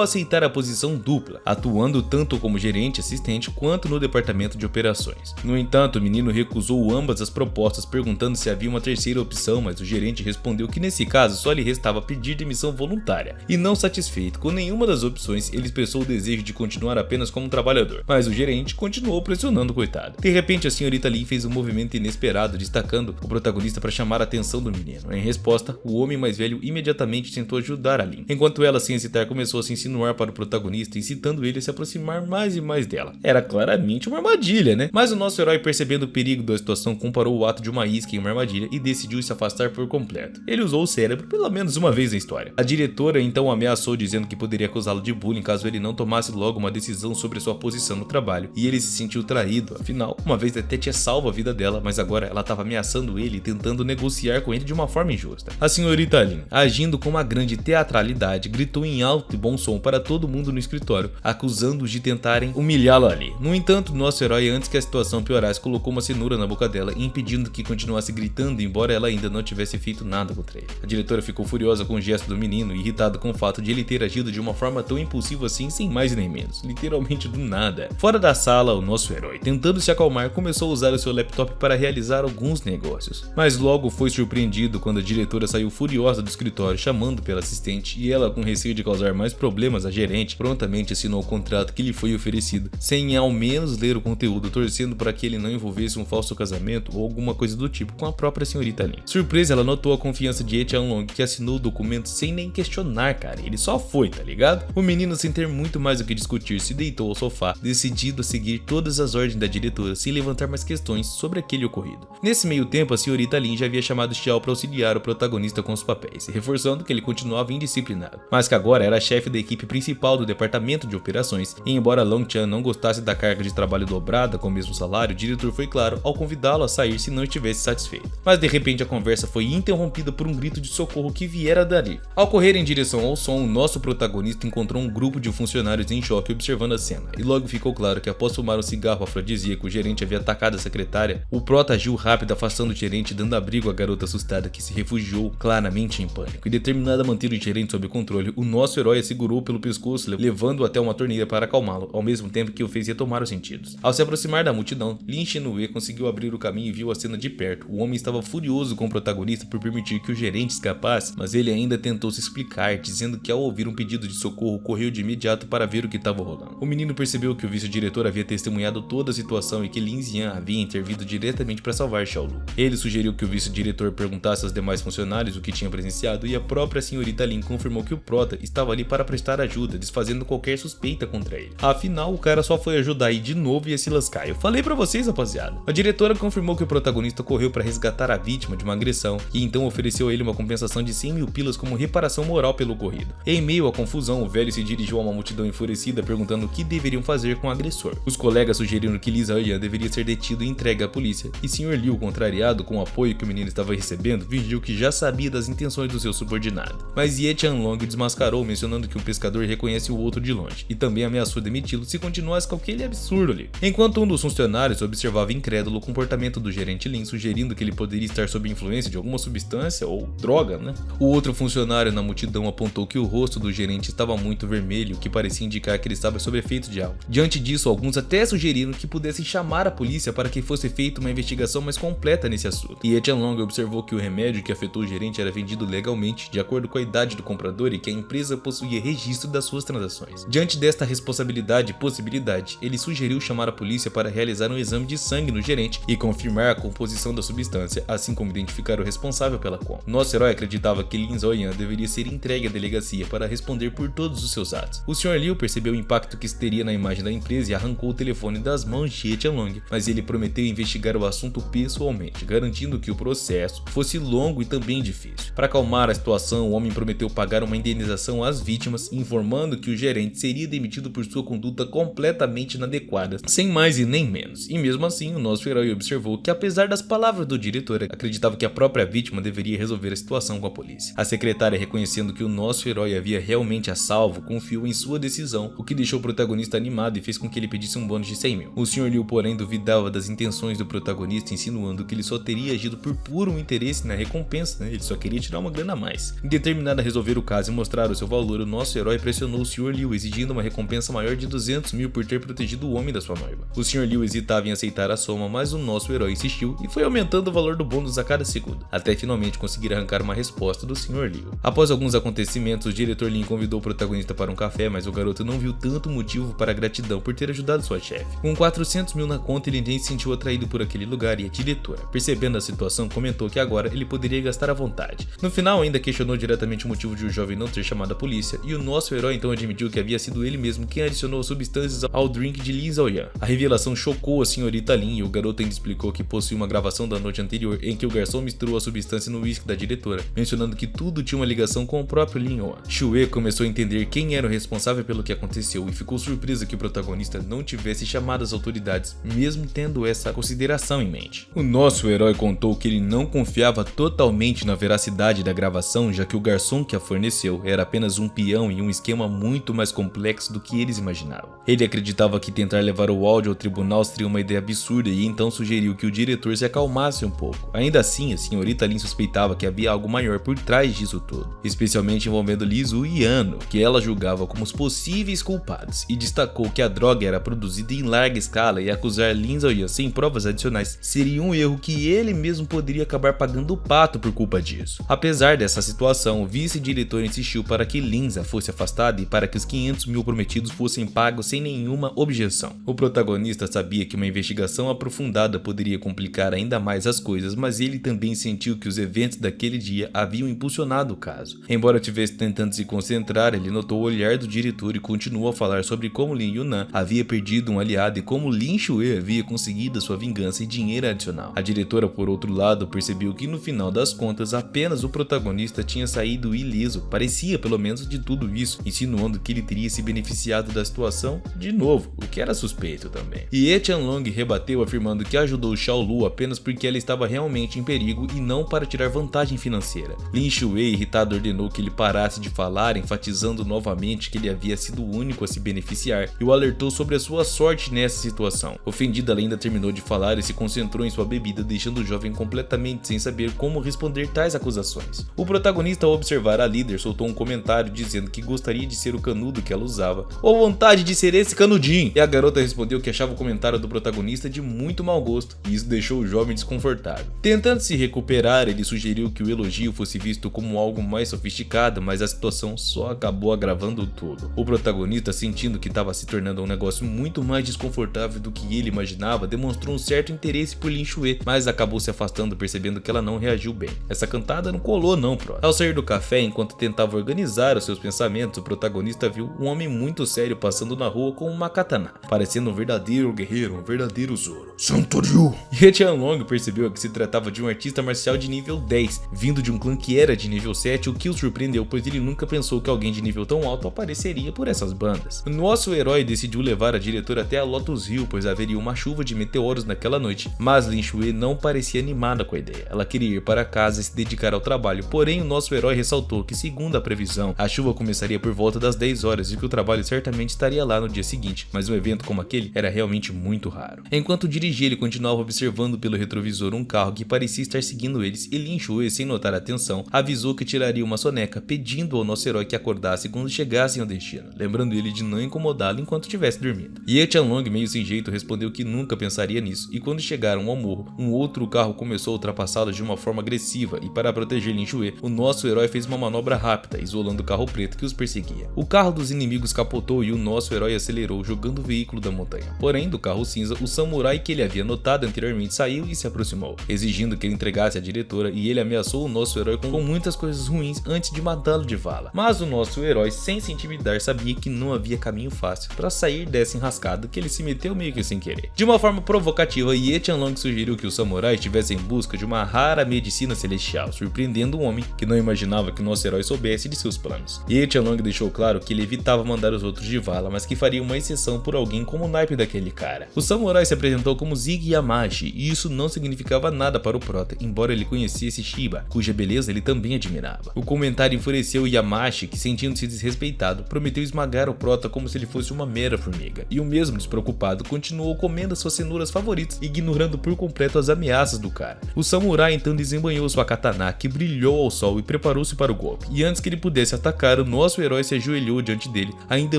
aceitar a posição dupla, atuando tanto como gerente assistente quanto no departamento de operações. No entanto, o menino recusou ambas as propostas, perguntando se havia uma terceira opção, mas o gerente respondeu que nesse caso só lhe restava pedir demissão voluntária. E não satisfeito com nenhuma das opções, ele expressou o desejo de continuar apenas como trabalhador, mas o gerente continuou pressionando o coitado. De repente, a senhorita Lin fez um movimento inesperado, destacando o protagonista para chamar a atenção do menino. Em resposta, o homem mais velho imediatamente tentou ajudar a Lin, enquanto ela, sem hesitar, começou a se insinuar para o protagonista, incitando ele a se aproximar mais e mais dela. Era claramente uma armadilha, né? Mas o nosso herói, percebendo o perigo da situação, comparou o ato de uma isca em uma armadilha e decidiu se afastar por completo. Ele usou o cérebro pelo menos uma vez na história. A diretora então ameaçou, dizendo que poderia acusá-lo de bullying caso ele não tomasse logo uma decisão sobre sua posição no trabalho, e ele se sentiu traído. Afinal, uma vez até tinha salvo a vida dela, mas agora ela estava ameaçando ele e tentando negociar com ele de uma forma injusta. A senhorita Lin, agindo com uma grande teatralidade, gritou em alto e bom som para todo mundo no escritório, acusando-os de tentarem humilhá-lo ali. No entanto, nosso herói, antes que a situação piorasse, colocou uma cenoura na boca dela, impedindo que continuasse gritando, embora ela ainda não tivesse feito nada contra ele. A diretora ficou furiosa com o gesto do menino, irritada com o fato de ele ter agido de uma forma tão impulsiva assim, sem mais nem menos, literalmente do nada. Fora da sala, o nosso herói, tentando se acalmar, começou a usar o seu laptop para realizar alguns negócios. Mas logo foi surpreendido quando a diretora saiu furiosa do escritório, chamando pela assistente, e ela, com receio de causar mais problemas à gerente, prontamente assinou o contrato que lhe foi oferecido, sem ao menos ler o conteúdo, torcendo para que ele não envolvesse um falso casamento ou alguma coisa do tipo com a própria senhorita Lin. Surpresa, ela notou a confiança de Ye Tianlong, que assinou o documento sem nem questionar, cara. Ele só foi, tá ligado? O menino, sem ter muito mais o que discutir, se deitou ao sofá, decidido a seguir todas as ordens da diretora, sem levantar mais questões sobre aquele ocorrido. Nesse meio tempo, a senhorita Lin já havia chamado Xiao para auxiliar o protagonista com os papéis, reforçando que ele continuava indisciplinado, mas que agora era chefe da equipe principal do departamento de operações, e embora Long Chan não gostasse da carga de trabalho dobrada com o mesmo salário, o diretor foi claro ao convidá-lo a sair se não estivesse satisfeito. Mas de repente a conversa foi interrompida por um grito de socorro que viera dali. Ao correr em direção ao som, o nosso protagonista encontrou um grupo de funcionários em choque observando a cena, e logo ficou claro que após fumar um cigarro afrodisíaco, o gerente havia atacado a secretária. O prota agiu rápido, afastando o gerente, dando abrigo à garota assustada, que se refugiou claramente em pânico. E determinado a manter o gerente sob controle, o nosso herói a segurou pelo pescoço, levando-o até uma torneira para acalmá-lo, ao mesmo tempo que o fez retomar os sentidos. Ao se aproximar da multidão, Lin Shenue conseguiu abrir o caminho e viu a cena de perto. O homem estava furioso com o protagonista por permitir que o gerente escapasse, mas ele ainda tentou se explicar, dizendo que ao ouvir um pedido de socorro, correu de imediato para ver o que estava rolando. O menino percebeu que o vice-diretor havia testemunhado toda a situação e que Lin Xian havia intervido diretamente para salvar Xiaolu. Ele sugeriu que o vice-diretor perguntasse aos demais funcionários o que tinha presenciado, e a própria senhorita Lin confirmou que o prota estava ali para prestar ajuda, desfazendo qualquer suspeita contra ele. Afinal, o cara só foi ajudar e de novo ia se lascar. Eu falei pra vocês, rapaziada. A diretora confirmou que o protagonista correu para resgatar a vítima de uma agressão e então ofereceu a ele uma compensação de 100 mil pilas como reparação moral pelo ocorrido. Em meio à confusão, o velho se dirigiu a uma multidão enfurecida, perguntando o que deveriam fazer com o agressor. Os colegas sugeriram que Li Zhaoyan deveria ser detido e entregue à polícia, e Sr. Liu, contrariado com o apoio que o menino estava recebendo, fingiu que já sabia das intenções do seu subordinado. Mas Ye Tianlong desmascarou, mencionando que um pescador reconhece o outro de longe, e também ameaçou demiti-lo se continuasse com aquele absurdo ali. Enquanto um dos funcionários observava incrédulo o comportamento do gerente Lin, sugerindo que ele poderia estar sob influência de alguma substância ou droga, né? O outro funcionário na multidão apontou que o rosto do gerente estava muito vermelho, o que parecia indicar que ele estava sob efeito de algo. Diante disso, alguns até sugeriram que pudessem chamar a polícia para que fosse feita uma investigação mais completa nesse assunto. E Ye Tianlong observou que o remédio que afetou o gerente era vendido legalmente, de acordo com a idade do comprador, e que a empresa possuía registro das suas transações. Diante desta responsabilidade e possibilidade, ele sugeriu chamar a polícia para realizar um exame de sangue no gerente e confirmar a composição da substância, assim como identificar o responsável pela compra. Nosso herói acreditava que Lin Zhaoyan deveria ser entregue à delegacia para responder por todos os seus atos. O Sr. Liu percebeu o impacto que isso teria na imagem da empresa e arrancou o telefone das mãos de Ye Tianlong, mas ele prometeu investigar o assunto pessoalmente, garantindo que o processo fosse longo e também difícil. Para acalmar a situação, o homem prometeu pagar uma indenização às vítimas, informando que o gerente seria demitido por sua conduta completamente inadequada, sem mais e nem menos. E mesmo assim, o nosso herói observou que, apesar das palavras do diretor, acreditava que a própria vítima deveria resolver a situação com a polícia. A secretária, reconhecendo que o nosso herói havia realmente a salvo, confiou em sua decisão, o que deixou o protagonista animado e fez com que ele pedisse um bônus de 100 mil. O Sr. Liu, porém, duvidava das intenções do protagonista em insinuando que ele só teria agido por puro interesse na recompensa, né? Ele só queria tirar uma grana a mais. Determinado a resolver o caso e mostrar o seu valor, o nosso herói pressionou o Sr. Liu, exigindo uma recompensa maior de 200 mil por ter protegido o homem da sua noiva. O Sr. Liu hesitava em aceitar a soma, mas o nosso herói insistiu e foi aumentando o valor do bônus a cada segundo, até finalmente conseguir arrancar uma resposta do Sr. Liu. Após alguns acontecimentos, o diretor Lin convidou o protagonista para um café, mas o garoto não viu tanto motivo para gratidão por ter ajudado sua chefe. Com 400 mil na conta, ele nem se sentiu atraído por aquele lugar e a diretora, percebendo a situação, comentou que agora ele poderia gastar à vontade. No final, ainda questionou diretamente o motivo de o jovem não ter chamado a polícia, e o nosso herói então admitiu que havia sido ele mesmo quem adicionou substâncias ao drink de Lin Zhaoyan. A revelação chocou a senhorita Lin e o garoto ainda explicou que possui uma gravação da noite anterior em que o garçom misturou a substância no uísque da diretora, mencionando que tudo tinha uma ligação com o próprio Lin Yuan. Xue começou a entender quem era o responsável pelo que aconteceu e ficou surpresa que o protagonista não tivesse chamado as autoridades, mesmo tendo essa consideração em mente. O nosso herói contou que ele não confiava totalmente na veracidade da gravação, já que o garçom que a forneceu era apenas um peão em um esquema muito mais complexo do que eles imaginavam. Ele acreditava que tentar levar o áudio ao tribunal seria uma ideia absurda e então sugeriu que o diretor se acalmasse um pouco. Ainda assim, a senhorita Lin suspeitava que havia algo maior por trás disso tudo, especialmente envolvendo Li Zhu e Ano, que ela julgava como os possíveis culpados, e destacou que a droga era produzida em larga escala e acusar Lin Zhaoyan sem provas adicionais seria um erro que ele mesmo poderia acabar pagando o pato por culpa disso. Apesar dessa situação, o vice-diretor insistiu para que Linza fosse afastada e para que os 500 mil prometidos fossem pagos sem nenhuma objeção. O protagonista sabia que uma investigação aprofundada poderia complicar ainda mais as coisas, mas ele também sentiu que os eventos daquele dia haviam impulsionado o caso. Embora estivesse tentando se concentrar, ele notou o olhar do diretor e continuou a falar sobre como Lin Yunan havia perdido um aliado e como Lin Xue havia conseguido sua vingança e dinheiro adicional. A diretora, por outro lado, percebeu que no final das contas apenas o protagonista tinha saído ileso, parecia pelo menos, de tudo isso, insinuando que ele teria se beneficiado da situação de novo, o que era suspeito também. E Ye Qianlong rebateu afirmando que ajudou Xiao Lu apenas porque ela estava realmente em perigo e não para tirar vantagem financeira. Lin Xue, irritado, ordenou que ele parasse de falar, enfatizando novamente que ele havia sido o único a se beneficiar e o alertou sobre a sua sorte nessa situação. Ofendida, ela ainda terminou de falar e se concentrou em sua bebida, deixando o jovem completamente sem saber como responder tais acusações. O protagonista, ao observar a líder, soltou um comentário dizendo que gostaria de ser o canudo que ela usava, ou vontade de ser esse canudinho, e a garota respondeu que achava o comentário do protagonista de muito mau gosto, e isso deixou o jovem desconfortável. Tentando se recuperar, ele sugeriu que o elogio fosse visto como algo mais sofisticado, mas a situação só acabou agravando tudo. O protagonista, sentindo que estava se tornando um negócio muito mais desconfortável do que ele imaginava, demonstrou um certo interesse por Lin Xue, mas acabou se afastando percebendo que ela não reagiu bem. Essa cantada não colou não, bro. Ao sair do café, enquanto tentava organizar os seus pensamentos, o protagonista viu um homem muito sério passando na rua com uma katana, parecendo um verdadeiro guerreiro, um verdadeiro Zoro. Santo Ryu! Ye Qianlong percebeu que se tratava de um artista marcial de nível 10, vindo de um clã que era de nível 7, o que o surpreendeu, pois ele nunca pensou que alguém de nível tão alto apareceria por essas bandas. Nosso herói decidiu levar a diretora até a Lotus Hill, pois haveria uma chuva de meteoros naquela noite, mas Lin Xue não parecia animada com a ideia. Ela queria ir para casa e se dedicar ao trabalho, porém o nosso herói ressaltou que, segundo a previsão, a chuva começaria por volta das 10 horas e que o trabalho certamente estaria lá no dia seguinte, mas um evento como aquele era realmente muito raro. Enquanto dirigia, ele continuava observando pelo retrovisor um carro que parecia estar seguindo eles e Lin Xue, sem notar a atenção, avisou que tiraria uma soneca, pedindo ao nosso herói que acordasse quando chegassem ao destino, lembrando ele de não incomodá-lo enquanto estivesse dormindo. Ye Qianlong, meio sem jeito, respondeu que nunca pensaria nisso, e quando chegaram ao morro, um outro carro começou a ultrapassá-lo de uma forma agressiva, e para proteger Lin Xue, o nosso herói fez uma manobra rápida, isolando o carro preto que os perseguia. O carro dos inimigos capotou e o nosso herói acelerou, jogando o veículo da montanha. Porém, do carro cinza, o samurai que ele havia notado anteriormente saiu e se aproximou, exigindo que ele entregasse a diretora, e ele ameaçou o nosso herói com muitas coisas ruins antes de matá-lo de vala. Mas o nosso herói, sem se intimidar, sabia que não havia caminho fácil para sair dessa enrascada que ele se meteu meio que sem querer. De uma forma provocativa, Ye Qianlong sugeriu que o samurai estivesse em busca de uma rara medicina celestial, surpreendendo um homem que não imaginava que o nosso herói soubesse de seus planos. Ye Qianlong deixou claro que ele evitava mandar os outros de vala, mas que faria uma exceção por alguém como o naipe daquele cara. O samurai se apresentou como Zig Yamashi, e isso não significava nada para o prota, embora ele conhecesse Shiba, cuja beleza ele também admirava. O comentário enfureceu Yamashi, que, sentindo-se desrespeitado, prometeu esmagar o prota como se ele fosse uma mera formiga, e o mesmo despreocupado continuou comendo suas cenouras favoritas, ignorando por completo as ameaças do cara. O samurai então desembanhou sua katana, que brilhou ao sol, e preparou-se para o golpe. E antes que ele pudesse atacar, o nosso herói se ajoelhou diante dele, ainda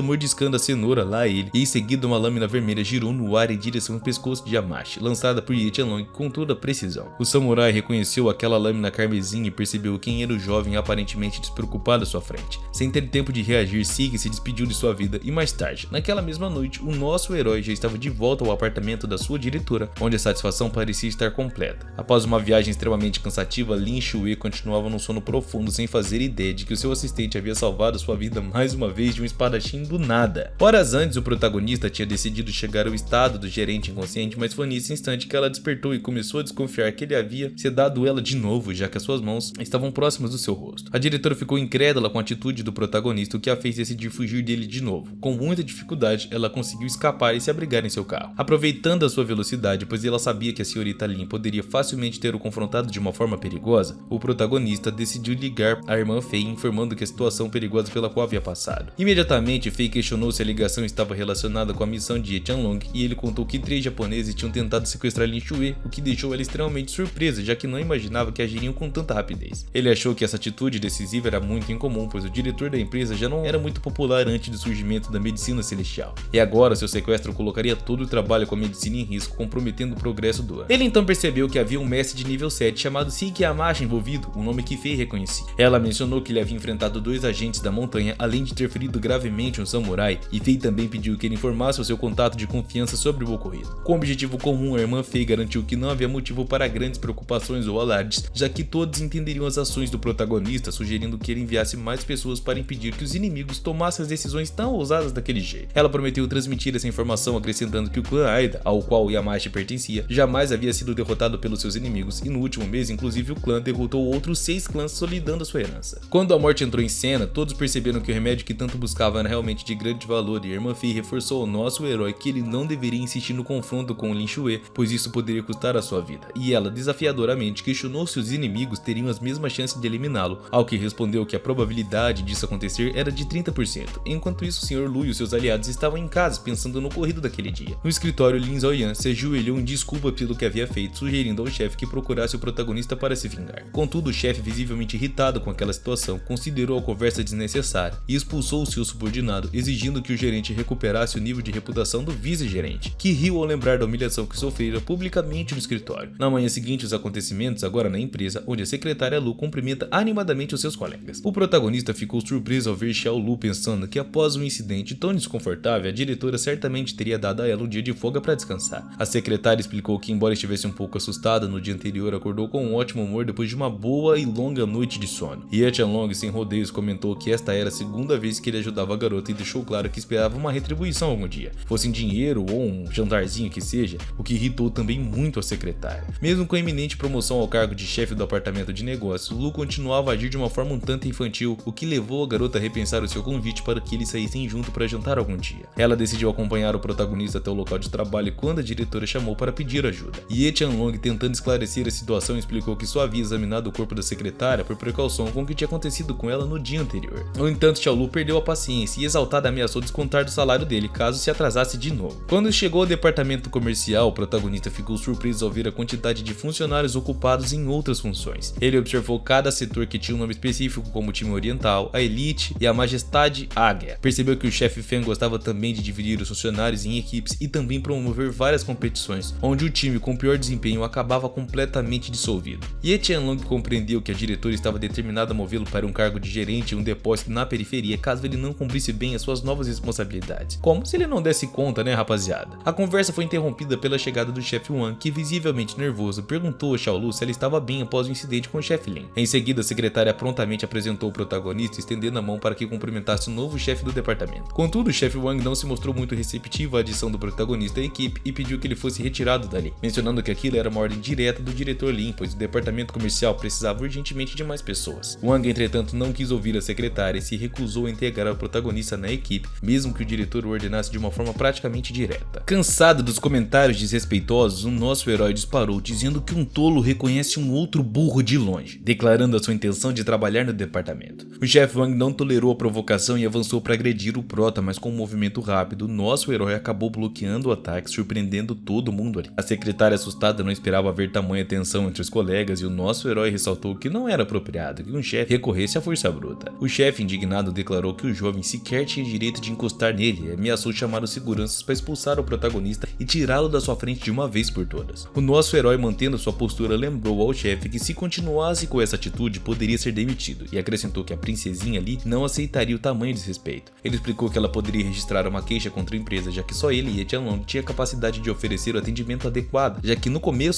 mordiscando a cenoura lá ele, e em seguida uma lâmina vermelha girou no ar em direção ao pescoço de Yamashi, lançada por Ye Qianlong com toda a precisão. O samurai reconheceu aquela lâmina carmesim e percebeu quem era o jovem aparentemente despreocupado à sua frente. Sem ter tempo de reagir, Sig se despediu de sua vida e mais tarde, naquela mesma noite, o nosso herói já estava de volta ao apartamento da sua diretora, onde a satisfação parecia estar completa. Após uma viagem extremamente cansativa, Lin Shui continuava num sono profundo sem fazer ideia de que o seu assistente havia salvado sua vida mais uma vez de um espadachim do nada. Horas antes, o protagonista tinha decidido chegar ao estado do gerente inconsciente, mas foi nesse instante que ela despertou e começou a desconfiar que ele havia sedado ela de novo, já que as suas mãos estavam próximas do seu rosto. A diretora ficou incrédula com a atitude do protagonista, o que a fez decidir fugir dele de novo. Com muita dificuldade, ela conseguiu escapar e se abrigar em seu carro. Aproveitando a sua velocidade, pois ela sabia que a senhorita Lin poderia facilmente ter o confrontado de uma forma perigosa, o protagonista decidiu ligar à irmã Fei, informando que a situação perigosa pela qual havia passado. Imediatamente, Fei questionou se a ligação estava relacionada com a missão de Ye Qianlong, e ele contou que 3 japoneses tinham tentado sequestrar Lin Shui, o que deixou ela extremamente surpresa, já que não imaginava que agiriam com tanta rapidez. Ele achou que essa atitude decisiva era muito incomum, pois o diretor da empresa já não era muito popular antes do surgimento da medicina celestial, e agora seu sequestro colocaria todo o trabalho com a medicina em risco, comprometendo o progresso do ano. Ele então percebeu que havia um mestre de nível 7 chamado Sig Yamashi envolvido, um nome que Fei reconhecia. Ela mencionou que ele havia enfrentado 2 agentes da montanha, além de ter ferido gravemente um samurai, e Fei também pediu que ele informasse o seu contato de confiança sobre o ocorrido. Com o objetivo comum, a irmã Fei garantiu que não havia motivo para grandes preocupações ou alardes, já que todos entenderiam as ações do protagonista, sugerindo que ele enviasse mais pessoas para impedir que os inimigos tomassem as decisões tão ousadas daquele jeito. Ela prometeu transmitir essa informação, acrescentando que o clã Aida, ao qual Yamashi pertencia, jamais havia sido derrotado pelos seus inimigos, e no último mês, inclusive, o clã derrotou outros 6 clãs, solidando a sua herança. Quando a morte entrou em cena, todos perceberam que o remédio que tanto buscavam era realmente de grande valor, e a irmã Fei reforçou ao nosso herói que ele não deveria insistir no confronto com Lin Shui, pois isso poderia custar a sua vida, e ela desafiadoramente questionou se os inimigos teriam as mesmas chances de eliminá-lo, ao que respondeu que a probabilidade disso acontecer era de 30%. Enquanto isso, o Sr. Lu e os seus aliados estavam em casa pensando no ocorrido daquele dia. No escritório, Lin Zhaoyan se ajoelhou em desculpa pelo que havia feito, sugerindo ao chefe que procurasse o protagonista para se vingar. Contudo, o chefe, visivelmente irritado com aquela situação, considerou a conversa desnecessária e expulsou o seu subordinado, exigindo que o gerente recuperasse o nível de reputação do vice-gerente, que riu ao lembrar da humilhação que sofrera publicamente no escritório. Na manhã seguinte, os acontecimentos agora na empresa, onde a secretária Lu cumprimenta animadamente os seus colegas. O protagonista ficou surpreso ao ver Xiao Lu, pensando que após um incidente tão desconfortável, a diretora certamente teria dado a ela um dia de folga para descansar. A secretária explicou que, embora estivesse um pouco assustada no dia anterior, acordou com um ótimo humor depois de uma boa e longa noite de sono. Ye Qianlong, sem rodeios, comentou que esta era a segunda vez que ele ajudava a garota e deixou claro que esperava uma retribuição algum dia, fosse em dinheiro ou um jantarzinho que seja, o que irritou também muito a secretária. Mesmo com a iminente promoção ao cargo de chefe do apartamento de negócios, Lu continuava a agir de uma forma um tanto infantil, o que levou a garota a repensar o seu convite para que eles saíssem junto para jantar algum dia. Ela decidiu acompanhar o protagonista até o local de trabalho quando a diretora chamou para pedir ajuda. Ye Qianlong, tentando esclarecer a situação, explicou que só havia examinado o corpo da secretária por precaução com o que tinha acontecido com ela no dia anterior. No entanto, Xiao Lu perdeu a paciência e, exaltada, ameaçou descontar do salário dele caso se atrasasse de novo. Quando chegou ao departamento comercial, o protagonista ficou surpreso ao ver a quantidade de funcionários ocupados em outras funções. Ele observou cada setor que tinha um nome específico, como o time oriental, a elite e a majestade águia. Percebeu que o chefe Feng gostava também de dividir os funcionários em equipes e também promover várias competições, onde o time com pior desempenho acabava completamente dissolvido. Ye Qianlong compreendeu que a diretora estava determinada a movê-lo para um cargo de gerente em um depósito na periferia caso ele não cumprisse bem as suas novas responsabilidades. Como se ele não desse conta, né, rapaziada? A conversa foi interrompida pela chegada do chefe Wang, que, visivelmente nervoso, perguntou a Xiao Lu se ela estava bem após o incidente com o chefe Lin. Em seguida, a secretária prontamente apresentou o protagonista, estendendo a mão para que cumprimentasse o novo chefe do departamento. Contudo, o chefe Wang não se mostrou muito receptivo à adição do protagonista à equipe e pediu que ele fosse retirado dali, mencionando que aquilo era uma ordem direta do diretor Lin, pois o departamento comercial precisava urgentemente de mais pessoas. Wang, entretanto, não quis ouvir a secretária e se recusou a integrar o protagonista na equipe, mesmo que o diretor o ordenasse de uma forma praticamente direta. Cansado dos comentários desrespeitosos, o nosso herói disparou, dizendo que um tolo reconhece um outro burro de longe, declarando a sua intenção de trabalhar no departamento. O chefe Wang não tolerou a provocação e avançou para agredir o prota, mas com um movimento rápido, nosso herói acabou bloqueando o ataque, surpreendendo todo mundo ali. A secretária secretária assustada não esperava ver tamanha tensão entre os colegas e o nosso herói ressaltou que não era apropriado que um chefe recorresse à força bruta. O chefe, indignado, declarou que o jovem sequer tinha direito de encostar nele e ameaçou chamar os seguranças para expulsar o protagonista e tirá-lo da sua frente de uma vez por todas. O nosso herói, mantendo sua postura, lembrou ao chefe que se continuasse com essa atitude poderia ser demitido e acrescentou que a princesinha ali não aceitaria o tamanho desrespeito. Ele explicou que ela poderia registrar uma queixa contra a empresa, já que só ele, Ye Tianlong, tinha capacidade de oferecer o atendimento adequado, já que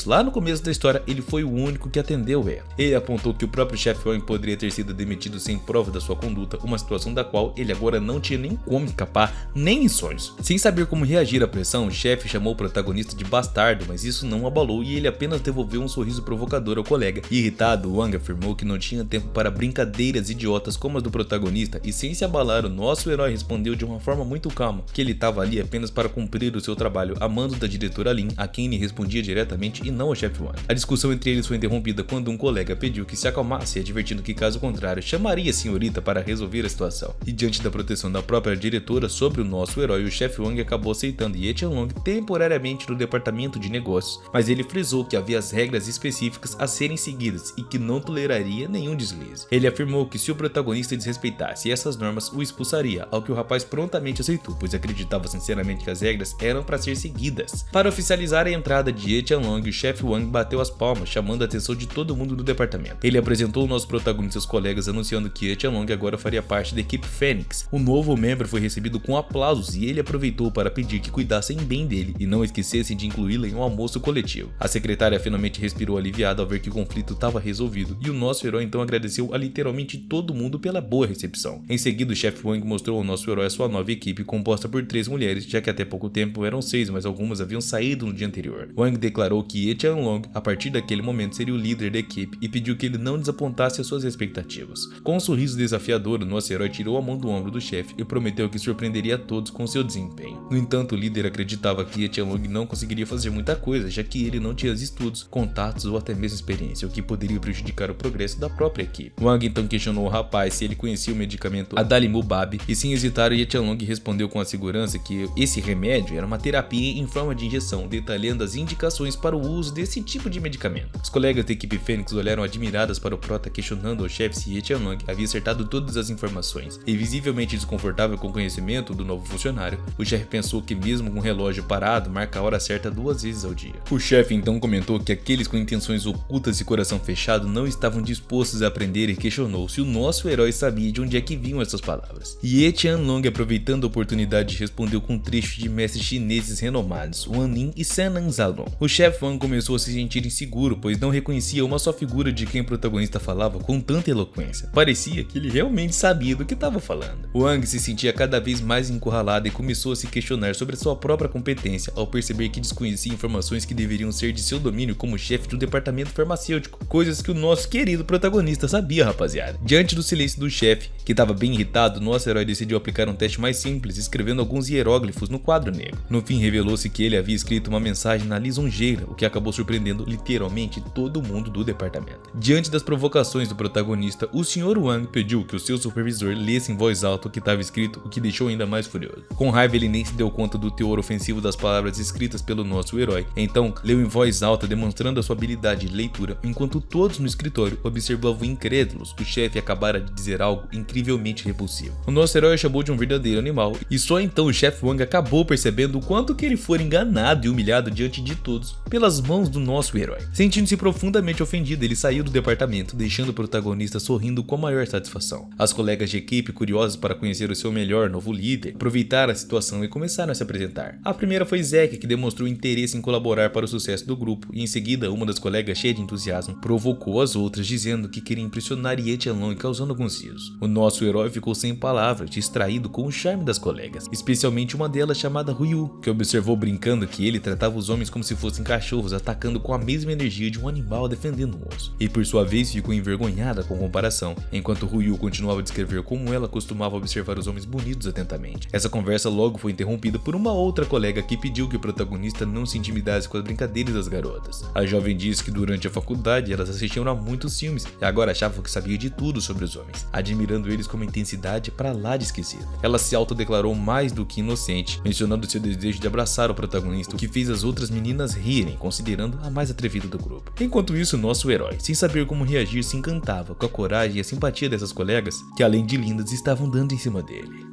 lá no começo da história, ele foi o único que atendeu ela. Ele apontou que o próprio chefe Wang poderia ter sido demitido sem prova da sua conduta, uma situação da qual ele agora não tinha nem como escapar, nem em sonhos. Sem saber como reagir à pressão, o chefe chamou o protagonista de bastardo, mas isso não o abalou e ele apenas devolveu um sorriso provocador ao colega. Irritado, Wang afirmou que não tinha tempo para brincadeiras idiotas como as do protagonista e, sem se abalar, o nosso herói respondeu de uma forma muito calma que ele estava ali apenas para cumprir o seu trabalho a mando da diretora Lin, a quem ele respondia diretamente e não ao chefe Wang. A discussão entre eles foi interrompida quando um colega pediu que se acalmasse, advertindo que caso contrário chamaria a senhorita para resolver a situação. E diante da proteção da própria diretora sobre o nosso herói, o chefe Wang acabou aceitando Ye Tianlong temporariamente no departamento de negócios, mas ele frisou que havia as regras específicas a serem seguidas e que não toleraria nenhum deslize. Ele afirmou que se o protagonista desrespeitasse essas normas, o expulsaria, ao que o rapaz prontamente aceitou, pois acreditava sinceramente que as regras eram para ser seguidas. Para oficializar a entrada de Ye Tianlong, o chefe Wang bateu as palmas, chamando a atenção de todo mundo do departamento. Ele apresentou o nosso protagonista aos colegas, anunciando que Ye Tianlong agora faria parte da equipe Fênix. O novo membro foi recebido com aplausos e ele aproveitou para pedir que cuidassem bem dele e não esquecessem de incluí-lo em um almoço coletivo. A secretária finalmente respirou aliviada ao ver que o conflito estava resolvido e o nosso herói então agradeceu a literalmente todo mundo pela boa recepção. Em seguida, o chefe Wang mostrou ao nosso herói a sua nova equipe, composta por 3 mulheres, já que até pouco tempo eram 6, mas algumas haviam saído no dia anterior. Wang declarou que Ye Tianlong, a partir daquele momento, seria o líder da equipe e pediu que ele não desapontasse as suas expectativas. Com um sorriso desafiador, o nosso herói tirou a mão do ombro do chefe e prometeu que surpreenderia a todos com seu desempenho. No entanto, o líder acreditava que Ye Tianlong não conseguiria fazer muita coisa, já que ele não tinha estudos, contatos ou até mesmo experiência, o que poderia prejudicar o progresso da própria equipe. Wang então questionou o rapaz se ele conhecia o medicamento Adalimumab e, sem hesitar, Ye Tianlong respondeu com a segurança que esse remédio era uma terapia em forma de injeção, detalhando as indicações para o uso desse tipo de medicamento. Os colegas da equipe Fênix olharam admiradas para o prota, questionando ao chefe se Ye Tianlong havia acertado todas as informações. E visivelmente desconfortável com o conhecimento do novo funcionário, o chefe pensou que mesmo com o relógio parado, marca a hora certa 2 vezes ao dia. O chefe então comentou que aqueles com intenções ocultas e coração fechado não estavam dispostos a aprender e questionou se o nosso herói sabia de onde é que vinham essas palavras. Ye Tianlong, aproveitando a oportunidade, respondeu com trechos de mestres chineses renomados, Wan Ning e Sanan Zalong. O chefe Wang começou a se sentir inseguro, pois não reconhecia uma só figura de quem o protagonista falava com tanta eloquência. Parecia que ele realmente sabia do que estava falando. Wang se sentia cada vez mais encurralado e começou a se questionar sobre sua própria competência ao perceber que desconhecia informações que deveriam ser de seu domínio como chefe de um departamento farmacêutico, coisas que o nosso querido protagonista sabia, rapaziada. Diante do silêncio do chefe, que estava bem irritado, nosso herói decidiu aplicar um teste mais simples, escrevendo alguns hieróglifos no quadro negro. No fim, revelou-se que ele havia escrito uma mensagem na lisonjeira, o que acabou surpreendendo literalmente todo mundo do departamento. Diante das provocações do protagonista, o Sr. Wang pediu que o seu supervisor lesse em voz alta o que estava escrito, o que deixou ainda mais furioso. Com raiva, ele nem se deu conta do teor ofensivo das palavras escritas pelo nosso herói, então leu em voz alta, demonstrando a sua habilidade de leitura, enquanto todos no escritório observavam incrédulos que o chefe acabara de dizer algo incrivelmente repulsivo. O nosso herói chamou de um verdadeiro animal, e só então o chefe Wang acabou percebendo o quanto que ele fora enganado e humilhado diante de todos pelas mãos do nosso herói. Sentindo-se profundamente ofendido, ele saiu do departamento, deixando o protagonista sorrindo com a maior satisfação. As colegas de equipe, curiosas para conhecer o seu melhor novo líder, aproveitaram a situação e começaram a se apresentar. A primeira foi Zack, que demonstrou interesse em colaborar para o sucesso do grupo, e em seguida uma das colegas, cheia de entusiasmo, provocou as outras, dizendo que queria impressionar Ye Tianlong, causando alguns risos. O nosso herói ficou sem palavras, distraído com o charme das colegas, especialmente uma delas chamada Ryu, que observou brincando que ele tratava os homens como se fossem cachorros, atacando com a mesma energia de um animal defendendo um osso. E por sua vez ficou envergonhada com a comparação, enquanto Ryu continuava a descrever como ela costumava observar os homens bonitos atentamente. Essa conversa logo foi interrompida por uma outra colega que pediu que o protagonista não se intimidasse com as brincadeiras das garotas. A jovem disse que durante a faculdade elas assistiam a muitos filmes e agora achavam que sabia de tudo sobre os homens, admirando eles com uma intensidade pra lá de esquisita. Ela se autodeclarou mais do que inocente, mencionando seu desejo de abraçar o protagonista, o que fez as outras meninas rirem, considerando a mais atrevida do grupo. Enquanto isso, nosso herói, sem saber como reagir, se encantava com a coragem e a simpatia dessas colegas, que além de lindas, estavam dando em cima dele.